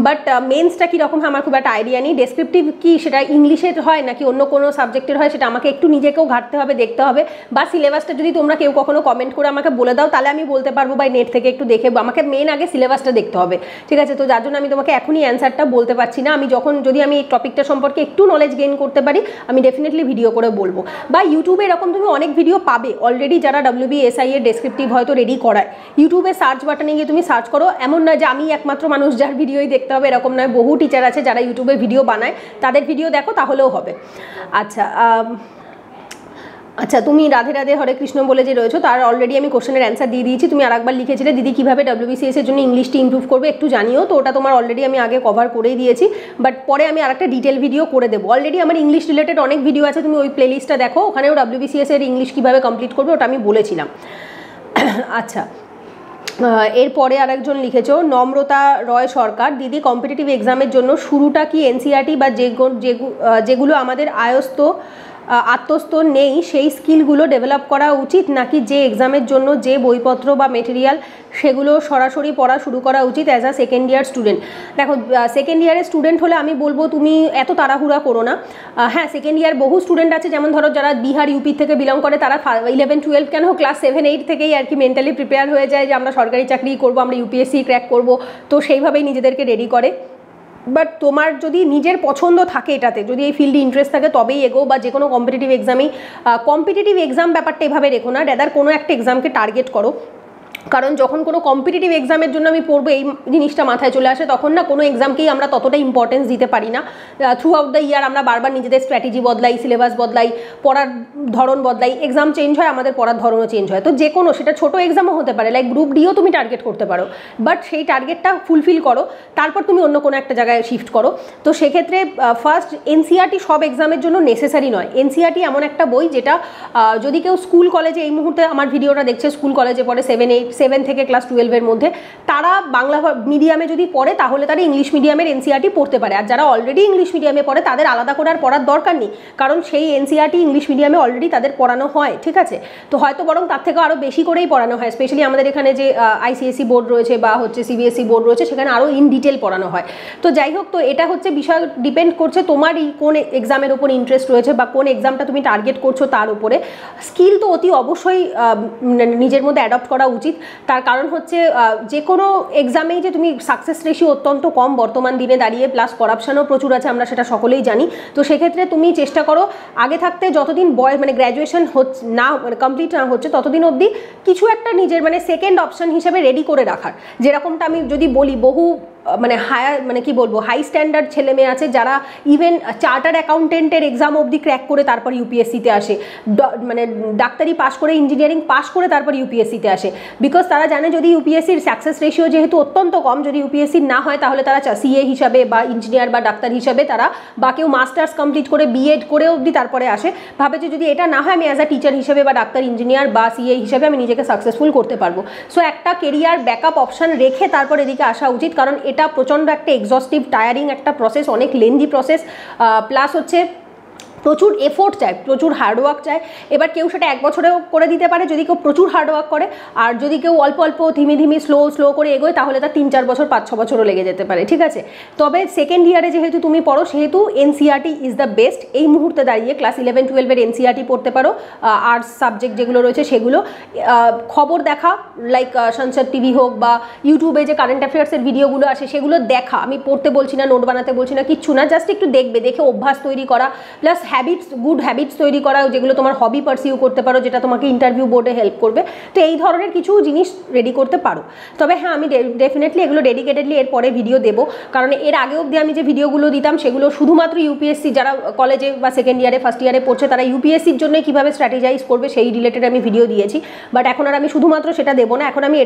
বাট মেন্সটা কীরকম আমার খুব একটা আইডিয়া নেই। ডেসক্রিপটিভ কি সেটা ইংলিশের হয় নাকি অন্য কোনো সাবজেক্টের হয় সেটা আমাকে একটু নিজেকেও ঘাটতে হবে, দেখতে হবে, বা সিলেবাসটা যদি তোমরা কেউ কখনো কমেন্ট করে আমাকে বলে দাও তাহলে আমি বলতে পারবো, বা নেট থেকে একটু দেখে, আমাকে মেন আগে সিলেবাসটা দেখতে হবে, ঠিক আছে। তো যার জন্য আমি তোমাকে এখনই অ্যান্সারটা বলতে পারছি না। আমি যখন যদি আমি এই টপিকটা সম্পর্কে একটু নলেজ গেইন করতে পারি আমি ডেফিনেটলি ভিডিও করে বলবো। বা ইউটিউবে এরকম তুমি অনেক ভিডিও পাবে অলরেডি, যারা WBSI এর ডেসক্রিপটিভ হয়তো রেডি করায়, ইউটিউবে সার্চ বাটনে গিয়ে তুমি সার্চ করো। এমন নয় যে আমি একমাত্র মানুষ যার ভিডিওই দেখতে হবে, এরকম নয়, বহু টিচার আছে যারা ইউটিউবে ভিডিও বানায়, তাদের ভিডিও দেখো তাহলেও হবে। আচ্ছা আচ্ছা, তুমি রাধে রাধে হরে কৃষ্ণ বলে যে রয়েছো তার অলরেডি আমি কোশ্চেনের অ্যান্সার দিয়ে দিয়েছি। তুমি আরেকবার লিখেছিলে দিদি কীভাবে WBCS এর জন্য ইংলিশটি ইমপ্রুভ করবে একটু জানিও, তো ওটা তোমার অলরেডি আমি আগে কভার করেই দিয়েছি, বাট পরে আমি আরেকটা ডিটেল ভিডিও করে দেবো। অলরেডি আমার ইংলিশ রিলেটেড অনেক ভিডিও আছে, তুমি ওই প্লেলিস্টটা দেখো, ওখানেও WBCS এর ইংলিশ কীভাবে কমপ্লিট করবে ওটা আমি বলেছিলাম। আচ্ছা, এরপরে আরেকজন লিখেছো নম্রতা রয় সরকার, দিদি কম্পিটিটিভ এক্সামের জন্য শুরুটা কি NCERT বা যেগুলো আমাদের আত্মস্থ নেই সেই স্কিলগুলো ডেভেলপ করা উচিত, নাকি যে এক্সামের জন্য যে বইপত্র বা মেটেরিয়াল সেগুলো সরাসরি পড়া শুরু করা উচিত as a second year student? দেখো, সেকেন্ড ইয়ারের স্টুডেন্ট হলে আমি বলবো তুমি এত তাড়াহুড়া করো না। হ্যাঁ, সেকেন্ড ইয়ার বহু স্টুডেন্ট আছে, যেমন ধরো যারা বিহার ইউপি থেকে বিলং করে, তারা 11, 12 কেন ক্লাস 7, 8 থেকেই আর কি মেন্টালি প্রিপেয়ার হয়ে যায় যে আমরা সরকারি চাকরি করবো, আমরা UPSC ক্র্যাক করবো, তো সেইভাবেই নিজেদেরকে রেডি করে। বাট তোমার যদি নিজের পছন্দ থাকে এটাতে, যদি এই ফিল্ডে ইন্টারেস্ট থাকে তবেই এগো, বা যে কোনো কম্পিটিটিভ এক্সাম ব্যাপারটা এভাবে রেখো না, রেদার কোনো একটা এক্সামকে টার্গেট করো। কারণ যখন কোনো কম্পিটিটিভ এক্সামের জন্য আমি পড়বো এই জিনিসটা মাথায় চলে আসে, তখন না কোনো এক্সামকেই আমরা ততটা ইম্পর্টেন্স দিতে পারি না। থ্রু আউট দ্য ইয়ার আমরা বারবার নিজেদের স্ট্র্যাটেজি বদলাই, সিলেবাস বদলাই, পড়ার ধরন বদলাই, এক্সাম চেঞ্জ হয়, আমাদের পড়ার ধরনও চেঞ্জ হয়। তো যে কোনো, সেটা ছোটো এক্সামও হতে পারে, লাইক গ্রুপ ডিও তুমি টার্গেট করতে পারো, বাট সেই টার্গেটটা ফুলফিল করো, তারপর তুমি অন্য কোনো একটা জায়গায় শিফট করো। তো সেক্ষেত্রে ফার্স্ট NCERT সব এক্সামের জন্য নেসেসারি নয়। NCERT এমন একটা বই যেটা যদি কেউ স্কুল কলেজে, এই মুহূর্তে আমার ভিডিওটা দেখছে স্কুল কলেজে পড়ে, 7 থেকে ক্লাস 12-এর মধ্যে, তারা বাংলা মিডিয়ামে যদি পড়ে তাহলে তারা ইংলিশ মিডিয়ামের NCERT পড়তে পারে। আর যারা অলরেডি ইংলিশ মিডিয়ামে পড়ে তাদের আলাদা করে আর পড়ার দরকার নেই, কারণ সেই NCERT ইংলিশ মিডিয়ামে অলরেডি তাদের পড়ানো হয়, ঠিক আছে। তো হয়তো বরং তার থেকে আরও বেশি করেই পড়ানো হয়, স্পেশালি আমাদের এখানে যে ICSE বোর্ড রয়েছে বা হচ্ছে CBSE বোর্ড রয়েছে, সেখানে আরও ইন ডিটেল পড়ানো হয়। তো যাই হোক, তো এটা হচ্ছে বিষয় ডিপেন্ড করছে তোমার কোন এক্সামের ওপর ইন্টারেস্ট রয়েছে বা কোন এক্সামটা তুমি টার্গেট করছো তার উপরে। স্কিল তো অতি অবশ্যই নিজের মধ্যে অ্যাডপ্ট করা উচিত, তার কারণ হচ্ছে যে কোনো এক্সামেই যে তুমি সাকসেস রেশিও অত্যন্ত কম বর্তমান দিনে দাঁড়িয়ে, প্লাস করাপশানও প্রচুর আছে, আমরা সেটা সকলেই জানি। তো সেক্ষেত্রে তুমি চেষ্টা করো আগে থাকতে, যতদিন বয়স মানে গ্র্যাজুয়েশন কমপ্লিট না হচ্ছে ততদিন অবধি কিছু একটা নিজের সেকেন্ড অপশন হিসেবে রেডি করে রাখার। যেরকমটা আমি যদি বলি, বহু হাই স্ট্যান্ডার্ড ছেলে মেয়ে আছে যারা ইভেন চার্টার্ড অ্যাকাউন্টেন্টের এক্সাম অবধি ক্র্যাক করে তারপর UPSCতে আসে, ডাক্তারি পাশ করে, ইঞ্জিনিয়ারিং পাশ করে তারপর UPSCতে আসে, বিকজ তারা জানে যদি UPSCর সাকসেস রেশিও যেহেতু অত্যন্ত কম, যদি UPSC না হয় তাহলে তারা CA হিসাবে বা ইঞ্জিনিয়ার বা ডাক্তার হিসাবে তারা, বা কেউ মাস্টার্স কমপ্লিট করে B.Ed করে অবধি তারপরে আসে, ভাবে যে যদি এটা না হয় আমি অ্যাজ আ টিচার হিসেবে বা ডাক্তার, ইঞ্জিনিয়ার বা CA হিসাবে আমি নিজেকে সাকসেসফুল করতে পারবো। সো একটা কেরিয়ার ব্যাকআপ অপশন রেখে তারপর এদিকে আসা উচিত, কারণ এটা প্রচণ্ড একটা এক্সস্টিভ, টায়ারিং একটা প্রসেস, অনেক লেন্দি প্রসেস, প্লাস হচ্ছে প্রচুর এফোর্ট চায়, প্রচুর হার্ডওয়ার্ক চায়। এবার কেউ সেটা 1 বছরেও করে দিতে পারে যদি কেউ প্রচুর হার্ডওয়ার্ক করে, আর যদি কেউ অল্প অল্প ধীমে ধীমে স্লো করে এগোয় তাহলে তার 3-4 বছর 5-6 বছরও লেগে যেতে পারে, ঠিক আছে। তবে সেকেন্ড ইয়ারে যেহেতু তুমি পড়ো সেহেতু NCERT ইজ দ্য বেস্ট। এই মুহূর্তে দাঁড়িয়ে ক্লাস 11-12-এর NCERT পড়তে পারো, আর্টস সাবজেক্ট যেগুলো রয়েছে সেগুলো। খবর দেখা, লাইক সংসদ টিভি হোক বা ইউটিউবে যে কারেন্ট অ্যাফেয়ার্সের ভিডিওগুলো আসে সেগুলো দেখা, আমি পড়তে বলছি না, নোট বানাতে বলছি না, কিচ্ছু না, জাস্ট একটু দেখবে, দেখে অভ্যাস তৈরি করা, প্লাস গুড হ্যাবিটস তৈরি করা, যেগুলো তোমার হবি পারসিউ করতে পারো, যেটা তোমাকে ইন্টারভিউ বোর্ডে হেল্প করবে। তো এই ধরনের কিছু জিনিস রেডি করতে পারো। তবে হ্যাঁ, আমি ডেফিনেটলি এগুলো ডেডিকেটেডলি এরপরে ভিডিও দেবো, কারণ এর আগে অবধি আমি যে ভিডিওগুলো দিতাম সেগুলো শুধুমাত্র UPSC, যারা কলেজে বা সেকেন্ড ইয়ারে ফার্স্ট ইয়ারে পড়ছে তারা UPSCর জন্য কীভাবে স্ট্র্যাটেজাইজ করবে সেই রিলেটেড আমি ভিডিও দিয়েছি। বাট এখন আর আমি শুধুমাত্র সেটা দেবো না, এখন আমি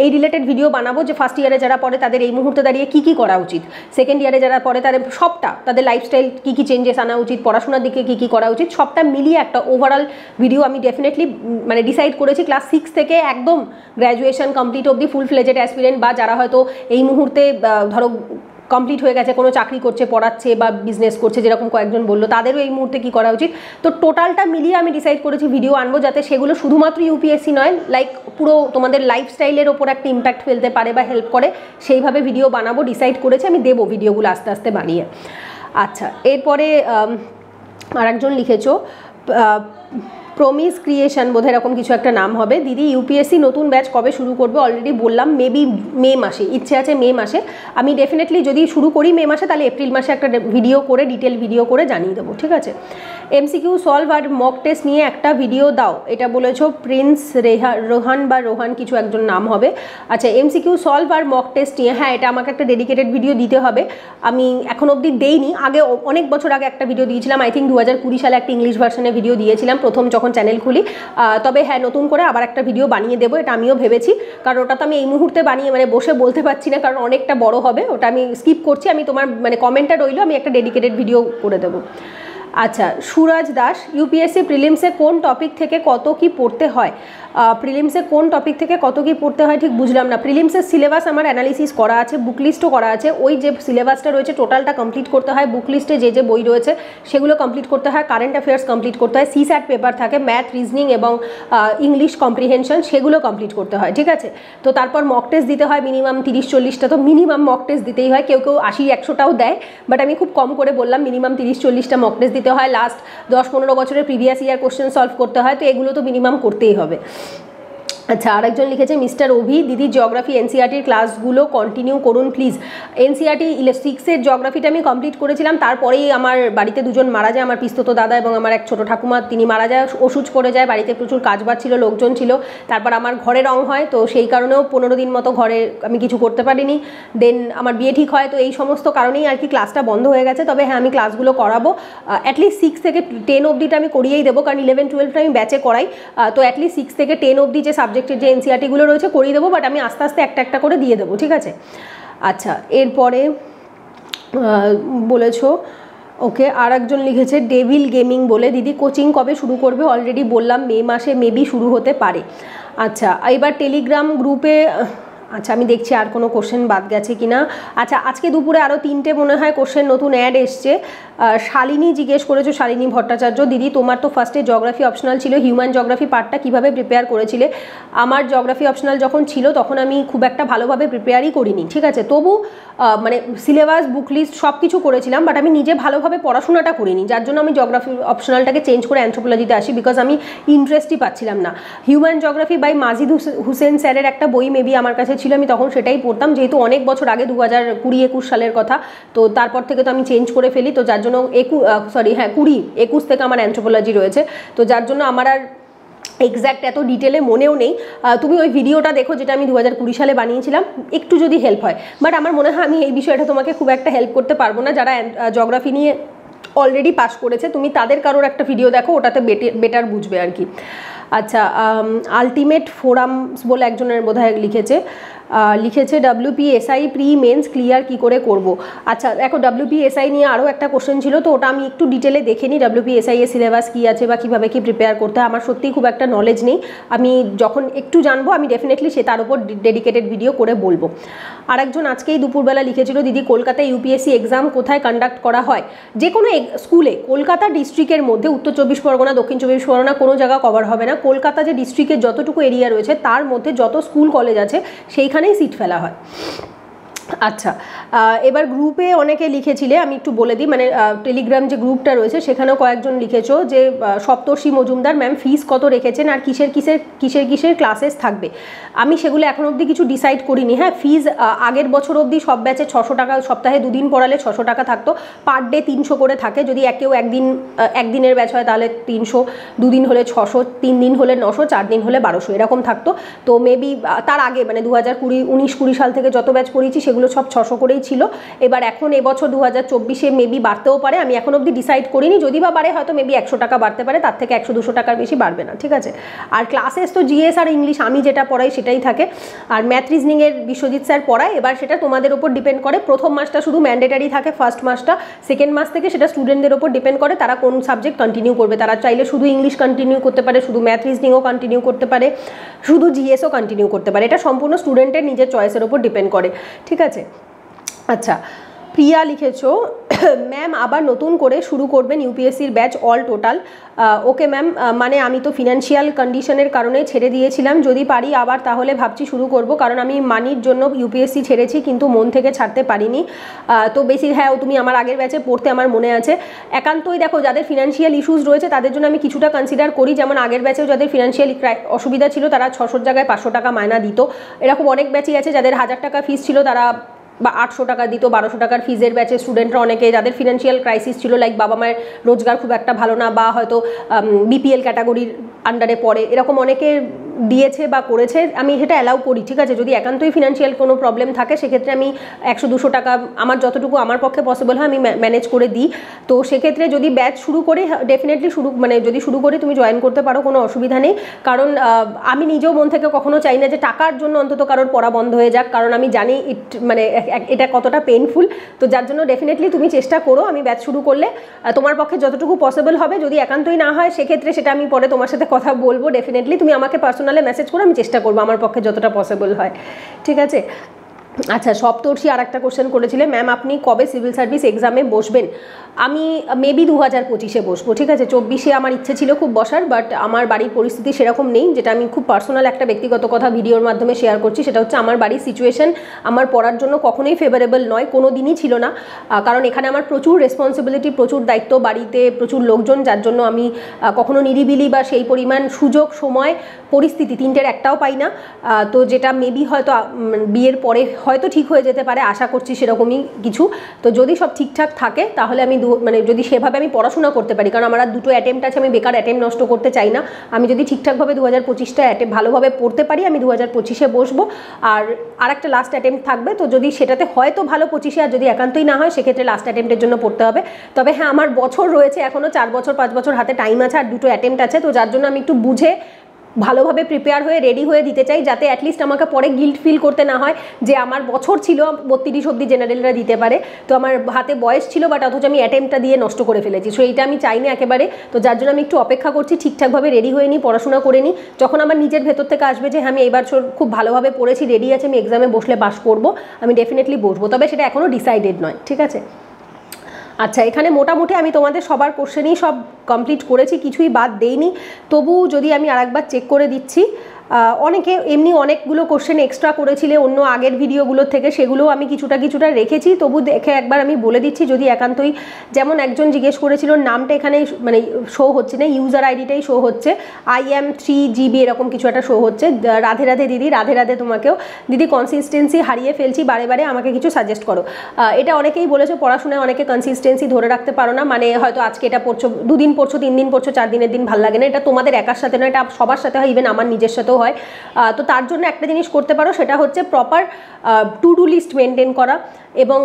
এই রিলেটেড ভিডিও বানাবো যে ফার্স্ট ইয়ারে যারা পড়ে তাদের এই মুহূর্তে দাঁড়িয়ে কী করা উচিত, সেকেন্ড ইয়ারে যারা পড়ে তাদের সবটা, তাদের লাইফস্টাইল কী চেঞ্জেস আনা উচিত, পড়াশোনার দিকে কী করা উচিত, সবটা মিলিয়ে একটা ওভারঅল ভিডিও আমি ডেফিনেটলি ডিসাইড করেছি ক্লাস 6 থেকে একদম গ্র্যাজুয়েশন কমপ্লিট অবধি ফুল ফ্লেজেড অ্যাসপিরেন্ট, বা যারা হয়তো এই মুহূর্তে ধরো কমপ্লিট হয়ে গেছে, কোনো চাকরি করছে, পড়াচ্ছে বা বিজনেস করছে, যেরকম কয়েকজন বললো, তাদেরও এই মুহূর্তে কী করা উচিত। তো টোটালটা মিলিয়ে আমি ডিসাইড করেছি ভিডিও আনবো, যাতে সেগুলো শুধুমাত্র UPSC নয়, লাইক পুরো তোমাদের লাইফস্টাইলের ওপর একটা ইম্প্যাক্ট ফেলতে পারে বা হেল্প করে, সেইভাবে ভিডিও বানাবো ডিসাইড করেছি। আমি দেবো ভিডিওগুলো আস্তে আস্তে বানিয়ে। আচ্ছা, এরপরে আরেকজন লিখেছো প্রমিস ক্রিয়েশন বোধহয় এরকম কিছু একটা নাম হবে। দিদি ইউপিএসসি নতুন ব্যাচ কবে শুরু করবে? অলরেডি বললাম মেবি মে মাসে, ইচ্ছে আছে মে মাসে। আমি ডেফিনেটলি যদি শুরু করি মে মাসে, তাহলে এপ্রিল মাসে একটা ভিডিও করে ডিটেল ভিডিও করে জানিয়ে দেবো, ঠিক আছে। এমসিকিউ সলভ আর মক টেস্ট নিয়ে একটা ভিডিও দাও, এটা বলেছো প্রিন্স রোহান বা রোহান কিছু একজন নাম হবে। আচ্ছা, এমসিকিউ সলভ আর মক টেস্ট নিয়ে, হ্যাঁ এটা আমাকে একটা ডেডিকেটেড ভিডিও দিতে হবে। আমি এখন অবধি দেইনি, আগে অনেক বছর আগে একটা ভিডিও দিয়েছিলাম, আই থিঙ্ক 2020 সালে একটা ইংলিশ ভার্সনে ভিডিও দিয়েছিলাম প্রথম যখন চ্যানেল খুলি। তবে হ্যাঁ নতুন করে আবার একটা ভিডিও বানিয়ে দেবো, এটা আমিও ভেবেছি, কারণ ওটা তো আমি এই মুহূর্তে বানিয়ে মানে বসে বলতে পারছি না, কারণ অনেকটা বড় হবে, ওটা আমি স্কিপ করছি। আমি তোমার মানে কমেন্টটা রইলো, আমি একটা ডেডিকেটেড ভিডিও করে দেবো। আচ্ছা, সুরাজ দাস ইউপিএসসি প্রিলিমসে কোন টপিক থেকে কত কি পড়তে হয়? প্রিলিমসে কোন টপিক থেকে কত কি পড়তে হয় ঠিক বুঝলাম না। প্রিলিমসের সিলেবাস আমার অ্যানালিসিস করা আছে, বুক লিস্টও করা আছে। ওই যে সিলেবাসটা রয়েছে টোটালটা কমপ্লিট করতে হয়, বুক লিস্টে যে যে বই রয়েছে সেগুলো কমপ্লিট করতে হয়, কারেন্ট অ্যাফেয়ার্স কমপ্লিট করতে হয়, সিস্যাট পেপার থাকে, ম্যাথ, রিজনিং এবং ইংলিশ কম্প্রিহেনশন, সেগুলো কমপ্লিট করতে হয়, ঠিক আছে। তো তারপর মক টেস্ট দিতে হয় মিনিমাম 30-40টা, তো মিনিমাম মক টেস্ট দিতেই হয়। কেউ কেউ 80-100টাও দেয়, বাট আমি খুব কম করে বললাম মিনিমাম 30-40টা মক টেস্ট দিতে হয়। লাস্ট 10-15 বছরের প্রিভিয়াস ইয়ার কোশ্চেন সলভ করতে হয়, তো এগুলো তো মিনিমাম করতেই হবে। আচ্ছা, আরেকজন লিখেছে মিস্টার অভি, দিদি জিওগ্রাফি এনসিইআরটির ক্লাসগুলো কন্টিনিউ করুন প্লিজ। এনসিইআরটি 6-এর জিওগ্রাফিটা আমি কমপ্লিট করেছিলাম, তারপরেই আমার বাড়িতে দুজন মারা যায়, আমার পিস্তত দাদা এবং আমার এক ছোটো ঠাকুমা, তিনি মারা যায়, অসুচ করে যায়, বাড়িতে প্রচুর কাজবাজ ছিল, লোকজন ছিল। তারপর আমার ঘরে রং হয়, তো সেই কারণেও 15 দিন মতো ঘরে আমি কিছু করতে পারিনি। দেন আমার বিয়ে ঠিক হয়, তো এই সমস্ত কারণেই আর কি ক্লাসটা বন্ধ হয়ে গেছে। তবে হ্যাঁ আমি ক্লাসগুলো করাবো, অ্যাটলিস্ট 6 থেকে 10 অবধিটা আমি করিয়েই দেবো, কারণ 11-12টা আমি ব্যাচে করাই। তো অ্যাটলিস্ট 6 থেকে 10 অবধি যে সাবজেক্টের যে এনসিইআরটিগুলো রয়েছে করিয়ে দেবো, বাট আমি আস্তে আস্তে একটা একটা করে দিয়ে দেবো, ঠিক আছে। আচ্ছা, এরপরে বলেছো ওকে, আর একজন লিখেছে ডেভিল গেমিং বলে, দিদি কোচিং কবে শুরু করবে? অলরেডি বললাম মে মাসে মেবি শুরু হতে পারে। আচ্ছা, এবার টেলিগ্রাম গ্রুপে, আচ্ছা আমি দেখছি আর কোনো কোশ্চেন বাদ গেছে কি না। আচ্ছা, আজকে দুপুরে আরও 3টে মনে হয় কোশ্চেন নতুন অ্যাড এসছে। শালিনী জিজ্ঞেস করেছো, শালিনী ভট্টাচার্য, দিদি তোমার তো ফার্স্টে জিওগ্রাফি অপশনাল ছিল, হিউম্যান জিওগ্রাফি পার্টটা কীভাবে প্রিপেয়ার করেছিলে? আমার জিওগ্রাফি অপশনাল যখন ছিল তখন আমি খুব একটা ভালোভাবে প্রিপেয়ারই করিনি, ঠিক আছে। তবু মানে সিলেবাস, বুক লিস্ট সব কিছু করেছিলাম, বাট আমি নিজে ভালোভাবে পড়াশোনাটা করিনি, যার জন্য আমি জিওগ্রাফি অপশনালটাকে চেঞ্জ করে অ্যানথ্রোপোলজিতে আসি, বিকজ আমি ইন্টারেস্টই পাচ্ছিলাম না। হিউম্যান জিওগ্রাফি বাই মাজিদ হুসেন স্যারের একটা বই মেবি আমার কাছে ছিল, আমি তখন সেটাই পড়তাম, যেহেতু অনেক বছর আগে 2020-21 সালের কথা, তো তারপর থেকে তো আমি চেঞ্জ করে ফেলি, তো যার জন্য 20 থেকে আমার অ্যানথ্রোপোলজি রয়েছে, তো যার জন্য আমার আর এক্স্যাক্ট এত ডিটেলে মনেও নেই। তুমি ওই ভিডিওটা দেখো যেটা আমি 2020 সালে বানিয়েছিলাম, একটু যদি হেল্প হয়। বাট আমার মনে হয় আমি এই বিষয়টা তোমাকে খুব একটা হেল্প করতে পারবো না। যারা জিওগ্রাফি নিয়ে অলরেডি পাস করেছে, তুমি তাদের কারোর একটা ভিডিও দেখো, ওটাতে বেটার বুঝবে আর কি। আচ্ছা, আলটিমেট ফোরামস বলে একজনের বোধহয় লিখেছে WPSI প্রি মেন্স ক্লিয়ার কি করে করব। আচ্ছা দেখো, WPSI নিয়ে আরও একটা কোশ্চেন ছিল, তো ওটা আমি একটু ডিটেলে দেখে নিই, WPSI এর সিলেবাস কী আছে বা কীভাবে কি প্রিপেয়ার করতে হয়। আমার সত্যিই খুব একটা নলেজ নেই, আমি যখন একটু জানবো আমি ডেফিনেটলি তার উপর ডেডিকেটেড ভিডিও করে বলবো। আরেকজন আজকেই দুপুরবেলা লিখেছিল, দিদি কলকাতায় ইউপিএসসি এক্সাম কোথায় কন্ডাক্ট করা হয়? যে কোনো স্কুলে, কলকাতা ডিস্ট্রিক্টের মধ্যে, উত্তর 24 পরগনা, দক্ষিণ 24 পরগনা কোনো জায়গা কভার হবে না, কলকাতা যে ডিস্ট্রিক্টের যতটুকু এরিয়া রয়েছে তার মধ্যে যত স্কুল কলেজ আছে সেইখানেই সিট ফেলা হয়। আচ্ছা, এবার গ্রুপে অনেকে লিখেছিলে, আমি একটু বলে দিই, মানে টেলিগ্রাম যে গ্রুপটা রয়েছে সেখানেও কয়েকজন লিখেছো যে সপ্তর্ষি মজুমদার ম্যাম ফিস কত রেখেছেন আর কিসের ক্লাসেস থাকবে। আমি সেগুলো এখন অবধি কিছু ডিসাইড করিনি। হ্যাঁ, ফিজ আগের বছর অবধি সব ব্যাচে 600 টাকা, সপ্তাহে 2 দিন পড়ালে 600 টাকা থাকতো, পার ডে 300 করে থাকে। যদি কেউ একদিনের ব্যাচ হয় তাহলে 300, 2 দিন হলে 600, 3 দিন হলে 900, 4 দিন হলে 1200 এরকম থাকতো। তো মেবি তার আগে মানে 2019-20 সাল থেকে যত ব্যাচ পড়িয়েছি সেগুলো সব 600 করেই ছিল। এবার এখন এবছর 2024-এ মেবি বাড়তেও পারে, আমি এখন অবধি ডিসাইড করিনি, যদি বা বাড়ে হয়তো মেবি 100 টাকা বাড়তে পারে, তার থেকে 100-200 টাকার বেশি বাড়বে না, ঠিক আছে। আর ক্লাসেস তো জিএস আর ইংলিশ আমি যেটা পড়াই সেটাই থাকে, আর ম্যাথ রিজনিংয়ের বিশ্বজিৎ স্যার পড়ায়। এবার সেটা তোমাদের ওপর ডিপেন্ড করে, প্রথম মাসটা শুধু ম্যান্ডেটারি থাকে, ফার্স্ট মাসটা, সেকেন্ড মাস থেকে সেটা স্টুডেন্টদের ওপর ডিপেন্ড করে তারা কোন সাবজেক্ট কন্টিনিউ করবে। তারা চাইলে শুধু ইংলিশ কন্টিনিউ করতে পারে, শুধু ম্যাথ রিজনিংও কন্টিনিউ করতে পারে, শুধু জিএসও কন্টিনিউ করতে পারে, এটা সম্পূর্ণ স্টুডেন্টের নিজের চয়েসের ওপর ডিপেন্ড করে, ঠিক আছে। আচ্ছা, প্রিয়া লিখেছো ম্যাম আবার নতুন করে শুরু করবেন ইউপিএসসির batch all total. Okay ma'am, মানে আমি তো ফিনান্সিয়াল কন্ডিশনের কারণে ছেড়ে দিয়েছিলাম, যদি পারি আবার তাহলে ভাবছি শুরু করব, কারণ আমি মানির জন্য ইউপিএসসি ছেড়েছি কিন্তু মন থেকে ছাড়তে পারিনি। তো বেশি হ্যাঁ, তুমি আমার আগের ব্যাচে পড়তে আমার মনে আছে। একান্তই দেখো যাদের ফিনান্সিয়াল ইস্যুস রয়েছে তাদের জন্য আমি কিছুটা কনসিডার করি, যেমন আগের ব্যাচেও যাদের ফিনান্সিয়াল অসুবিধা ছিল তারা 600 জায়গায় 500 টাকা মায়না দিত। এরকম অনেক ব্যাচই আছে যাদের 1000 টাকা ফিস ছিল তারা বা 800 টাকা দিত, 1200 টাকার ফিজের ব্যাচে স্টুডেন্টরা অনেকে, যাদের ফিনান্সিয়াল ক্রাইসিস ছিল, লাইক বাবা মায়ের রোজগার খুব একটা ভালো না বা হয়তো বিপিএল ক্যাটাগরির আন্ডারে পড়ে, এরকম অনেকে দিয়েছে বা করেছে। আমি সেটা অ্যালাউ করি, ঠিক আছে। যদি একান্তই ফিনান্সিয়াল কোনো প্রবলেম থাকে সেক্ষেত্রে আমি 100-200 টাকা আমার যতটুকু আমার পক্ষে পসিবল হয় আমি ম্যানেজ করে দিই। তো সেক্ষেত্রে যদি ব্যাচ শুরু করি ডেফিনেটলি যদি শুরু করি তুমি জয়েন করতে পারো, কোনো অসুবিধা নেই। কারণ আমি নিজেও মন থেকে কখনো চাই না যে টাকার জন্য অন্তত কারোর পড়া বন্ধ হয়ে যাক, কারণ আমি জানি এটা কতটা পেইনফুল। তো যার জন্য ডেফিনেটলি তুমি চেষ্টা করো, আমি ব্যাচ শুরু করলে তোমার পক্ষে যতটুকু পসিবল হবে, যদি একান্তই না হয় সেক্ষেত্রে সেটা আমি পরে তোমার সাথে কথা বলবো। ডেফিনেটলি তুমি আমাকে পার্সোনালি মেসেজ করো, আমি চেষ্টা করবো আমার পক্ষে যতটা পসিবল হয়, ঠিক আছে। আচ্ছা, সপ্তর্ষি আর একটা কোশ্চেন করেছিলে, ম্যাম আপনি কবে সিভিল সার্ভিস এক্সামে বসবেন? আমি মেবি 2025-এ বসবো, ঠিক আছে। 24-এ আমার ইচ্ছে ছিল খুব বসার, বাট আমার বাড়ির পরিস্থিতি সেরকম নেই, যেটা আমি খুব পার্সোনাল একটা ব্যক্তিগত কথা ভিডিওর মাধ্যমে শেয়ার করছি। সেটা হচ্ছে আমার বাড়ির সিচুয়েশন আমার পড়ার জন্য কখনোই ফেভারেবল নয়, কোনো দিনই ছিল না। কারণ এখানে আমার প্রচুর রেসপন্সিবিলিটি, প্রচুর দায়িত্ব, বাড়িতে প্রচুর লোকজন, যার জন্য আমি কখনো নিরিবিলি বা সেই পরিমাণ সুযোগ, সময়, পরিস্থিতি তিনটের একটাও পাই না। তো যেটা মেবি হয়তো বিয়ের পরে হয়তো ঠিক হয়ে যেতে পারে, আশা করছি সেরকমই কিছু। তো যদি সব ঠিকঠাক থাকে তাহলে আমি যদি সেভাবে আমি পড়াশোনা করতে পারি, কারণ আমার আর 2টো অ্যাটেম্প্ট আছে, আমি বেকার অ্যাটেম্প্ট নষ্ট করতে চাই না। আমি যদি ঠিকঠাকভাবে 2025টা ভালোভাবে পড়তে পারি, আমি 2025-এ বসবো। আর একটা লাস্ট অ্যাটেম্প্ট থাকবে, তো যদি সেটাতে হয়তো ভালো 25-এ, আর যদি একান্তই না হয় সেক্ষেত্রে লাস্ট অ্যাটেম্প্টের জন্য পড়তে হবে। তবে হ্যাঁ, আমার বছর রয়েছে এখনও, 4 বছর 5 বছর হাতে টাইম আছে, আর 2টো অ্যাটেম্প্ট আছে। তো যার জন্য আমি একটু বুঝে ভালোভাবে প্রিপেয়ার হয়ে রেডি হয়ে দিতে চাই, যাতে অ্যাটলিস্ট আমাকে পরে গিল্ট ফিল করতে না হয় যে আমার বছর ছিল 32 অবধি জেনারেলরা দিতে পারে, তো আমার হাতে বয়স ছিল বাট অথচ আমি অ্যাটেম্পটা দিয়ে নষ্ট করে ফেলেছি। সো এইটা আমি চাই না একেবারে। তো যার জন্য আমি একটু অপেক্ষা করছি, ঠিকঠাকভাবে রেডি হয়ে নিই, পড়াশোনা করে নিই। যখন আমার নিজের ভেতর থেকে আসবে যে হ্যাঁ আমি এই বছর খুব ভালোভাবে পড়েছি, রেডি আছে, আমি এক্সামে বসলে পাস করবো, আমি ডেফিনেটলি বসবো। তবে সেটা এখনও ডিসাইডেড নয়, ঠিক আছে। আচ্ছা, এখানে মোটামুটি আমি তোমাদের সবার কোশ্চেনই সব কমপ্লিট করেছি, কিছুই বাদ দেইনি। তবু যদি আমি আরেকবার চেক করে দিচ্ছি, অনেকে এমনি অনেকগুলো কোশ্চেন এক্সট্রা করেছিলে অন্য আগের ভিডিওগুলোর থেকে, সেগুলো আমি কিছুটা রেখেছি। তবু দেখে একবার আমি বলে দিচ্ছি, যদি একান্তই, যেমন একজন জিজ্ঞেস করেছিল, নামটা এখানে শো হচ্ছে না, ইউজার আইডিটাই শো হচ্ছে, IM3GB এরকম কিছু একটা শো হচ্ছে। রাধে রাধে দিদি, রাধে রাধে তোমাকেও। দিদি কনসিস্টেন্সি হারিয়ে ফেলছি বারে বারে, আমাকে কিছু সাজেস্ট করো। এটা অনেকেই বলেছো, পড়াশোনায় অনেকে কনসিস্টেন্সি ধরে রাখতে পারো না, মানে হয়তো আজকে এটা পড়ছো, 2 দিন পড়ছো, 3 দিন পড়ছো, 4 দিনের দিন ভালো লাগে না। এটা তোমাদের একার সাথে নয়, এটা সবার সাথে হয়, ইভেন আমার নিজের সাথেও হয়। তো তার জন্য একটা জিনিস করতে পারো, সেটা হচ্ছে proper to do list maintain করা, এবং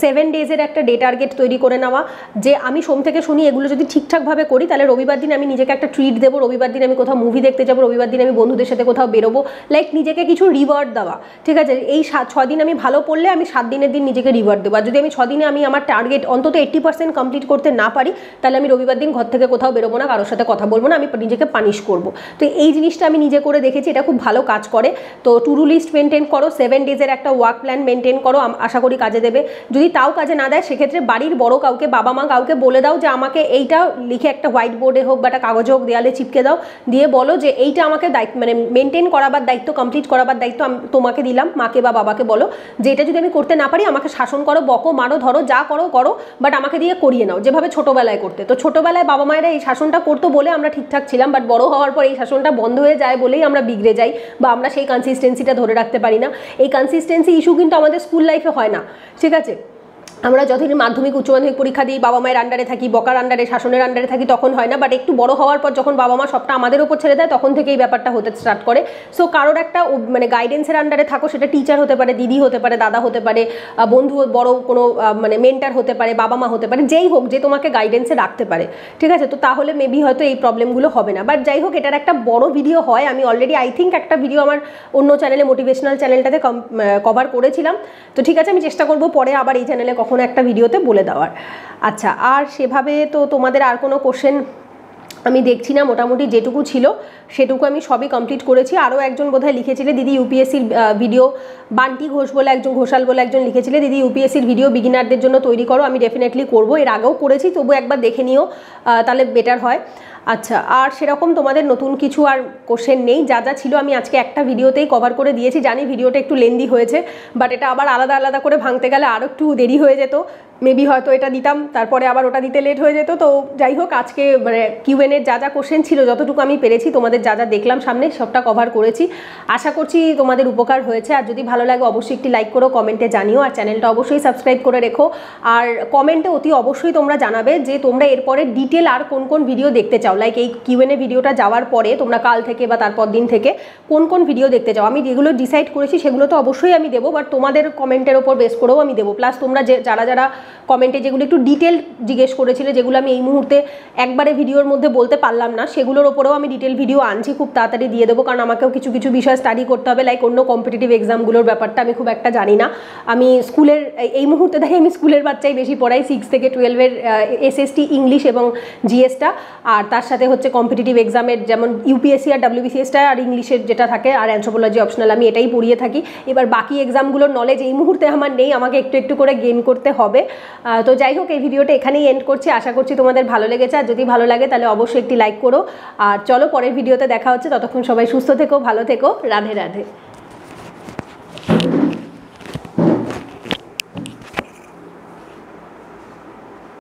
7 ডেজের একটা ডে টার্গেট তৈরি করে নেওয়া, যে আমি সোম থেকে শনি এগুলো যদি ঠিকঠাকভাবে করি তাহলে রবিবার দিন আমি নিজেকে একটা ট্রিট দেবো, রবিবার দিন আমি কোথাও মুভি দেখতে যাবো, রবিবার দিন আমি বন্ধুদের সাথে কোথাও বেরোবো, লাইক নিজেকে কিছু রিওয়ার্ড দেওয়া, ঠিক আছে। এই 6 দিন আমি ভালো পড়লে আমি 7 দিনের দিন নিজেকে রিওয়ার্ড দেবো। আর যদি আমি 6 দিনে আমি আমার টার্গেট অন্তত 80% কমপ্লিট করতে না পারি, তাহলে আমি রবিবার দিন ঘর থেকে কোথাও বেরোবো না, কারোর সাথে কথা বলবো না, আমি নিজেকে পানিশ করবো। তো এই জিনিসটা আমি নিজে করে দেখেছি, এটা খুব ভালো কাজ করে। তো টু ডু লিস্ট মেনটেন করো, 7 ডেজের একটা ওয়ার্ক প্ল্যান মেনটেন করো, আশা করি কাজে দেবে। যদি তাও কাজে না দেয় সেক্ষেত্রে বাড়ির বড় কাউকে, বাবা মা কাউকে বলে দাও যে আমাকে এইটা লিখে একটা হোয়াইট বোর্ডে হোক বা একটা কাগজে হোক দেয়ালে চিপকে দাও, দিয়ে বলো যে এইটা আমাকে দায়িত্ব, মেনটেন করাবার দায়িত্ব, কমপ্লিট করাবার দায়িত্ব আমি তোমাকে দিলাম। মাকে বা বাবাকে বলো যে এটা যদি আমি করতে না পারি আমাকে শাসন করো, বকো, মারো, ধরো, যা করো করো, বাট আমাকে দিয়ে করিয়ে নাও, যেভাবে ছোটোবেলায় করতে। তো ছোটোবেলায় বাবা মায়েরা এই শাসনটা করতো বলে আমরা ঠিকঠাক ছিলাম, বাট বড় হওয়ার পর এই শাসনটা বন্ধ হয়ে যায় বলেই আমরা বিগড়ে যাই, বা আমরা সেই কনসিস্টেন্সিটা ধরে রাখতে পারি না। এই কনসিস্টেন্সি ইস্যু কিন্তু আমাদের স্কুল লাইফে হয় না, ঠিক আছে। আমরা যতদিন মাধ্যমিক উচ্চ মাধ্যমিক পরীক্ষা দিই, বাবা মায়ের আন্ডারে থাকি, বকার আন্ডারে, শাসনের আন্ডারে থাকি, তখন হয় না। বাট একটু বড় হওয়ার পর যখন বাবা মা সবটা আমাদের উপর ছেড়ে দেয়, তখন থেকে এই ব্যাপারটা হতে স্টার্ট করে। সো কারোর একটা গাইডেন্সের আন্ডারে থাকো, সেটা টিচার হতে পারে, দিদি হতে পারে, দাদা হতে পারে, বন্ধু, বড় কোনো মেন্টার হতে পারে, বাবা মা হতে পারে, যেই হোক, যে তোমাকে গাইডেন্সে রাখতে পারে, ঠিক আছে। তো তাহলে মেবি হয়তো এই প্রবলেমগুলো হবে না। বাট যাই হোক, এটার একটা বড় ভিডিও হয়, আমি অলরেডি আই থিঙ্ক একটা ভিডিও আমার অন্য চ্যানেলে, মোটিভেশনাল চ্যানেলটাতে কভার করেছিলাম। তো ঠিক আছে, আমি চেষ্টা করবো পরে আবার এই চ্যানেলে কখনো একটা ভিডিওতে বলে দেওয়ার। আচ্ছা, আর সেভাবে তো তোমাদের আর কোনো কোশ্চেন আমি দেখছি না, মোটামুটি যেটুকু ছিল সেটুকু আমি সবই কমপ্লিট করেছি। আরও একজন বোধহয় লিখেছিলে দিদি ইউপিএসসির ভিডিও, বান্টি ঘোষ বলে একজন, ঘোষাল বলে একজন লিখেছিলে দিদি ইউপিএসসির ভিডিও বিগিনারদের জন্য তৈরি করো। আমি ডেফিনেটলি করবো, এর আগেও করেছি, তবু একবার দেখে নিও, তাহলে বেটার হয়। আচ্ছা, আর সেরকম তোমাদের নতুন কিছু আর কোশ্চেন নেই, যা যা ছিল আমি আজকে একটা ভিডিওতেই কভার করে দিয়েছি। জানি ভিডিওটা একটু লেন্দি হয়েছে, বাট এটা আবার আলাদা আলাদা করে ভাঙতে গেলে আরও একটু দেরি হয়ে যেত, মেবি হয়তো এটা দিতাম তারপরে আবার ওটা দিতে লেট হয়ে যেত। তো যাই হোক, আজকে মানে কিউএনএর যা যা কোশ্চেন ছিল যতটুকু আমি পেরেছি, তোমাদের যা যা দেখলাম সামনে সবটা কভার করেছি। আশা করছি তোমাদের উপকার হয়েছে। আর যদি ভালো লাগে অবশ্যই একটি লাইক করো, কমেন্টে জানিও, আর চ্যানেলটা অবশ্যই সাবস্ক্রাইব করে রেখো। আর কমেন্টে অতি অবশ্যই তোমরা জানাবে যে তোমরা এরপরে ডিটেল আর কোন কোন ভিডিও দেখতে চাও, লাইক এই কিউএনএ ভিডিওটা যাওয়ার পরে তোমরা কাল থেকে বা তারপর দিন থেকে কোন কোন ভিডিও দেখতে চাও। আমি যেগুলো ডিসাইড করেছি সেগুলো তো অবশ্যই আমি দেবো, বাট তোমাদের কমেন্টের ওপর বেস করেও আমি দেবো। প্লাস তোমরা যারা যারা কমেন্টে যেগুলো একটু ডিটেল জিজ্ঞেস করেছিলে, যেগুলো আমি এই মুহূর্তে একবারে ভিডিওর মধ্যে বলতে পারলাম না, সেগুলোর ওপরেও আমি ডিটেল ভিডিও আনছি, খুব তাড়াতাড়ি দিয়ে দেবো। কারণ আমাকেও কিছু কিছু বিষয় স্টাডি করতে হবে, লাইক অন্য কম্পিটিটিভ এক্সামগুলোর ব্যাপারটা আমি খুব একটা জানি না। আমি স্কুলের এই মুহূর্তে দেখি আমি স্কুলের বাচ্চাই বেশি পড়াই, 6 থেকে 12-এর এসএসটি ইংলিশ এবং জিএসটা, আর তার সাথে হচ্ছে কম্পিটিটিভ এক্সামের যেমন ইউপিএসসি আর ডাব্লিউবিসিএসটা আর ইংলিশের যেটা থাকে, আর অ্যানথ্রোপোলজি অপশনাল, আমি এটাই পড়িয়ে থাকি। এবার বাকি এক্সামগুলোর নলেজ এই মুহূর্তে আমার নেই, আমাকে একটু একটু করে গেইন করতে হবে। তো যাই হোক, এই ভিডিওটা এখানেই এন্ড করছি। আশা করছি তোমাদের ভালো লেগেছে, আর যদি ভালো লাগে তাহলে অবশ্যই একটি লাইক করো। আর চলো পরের ভিডিওতে দেখা হচ্ছে, ততক্ষণ সবাই সুস্থ থেকো, ভালো থেকো, রাধে রাধে।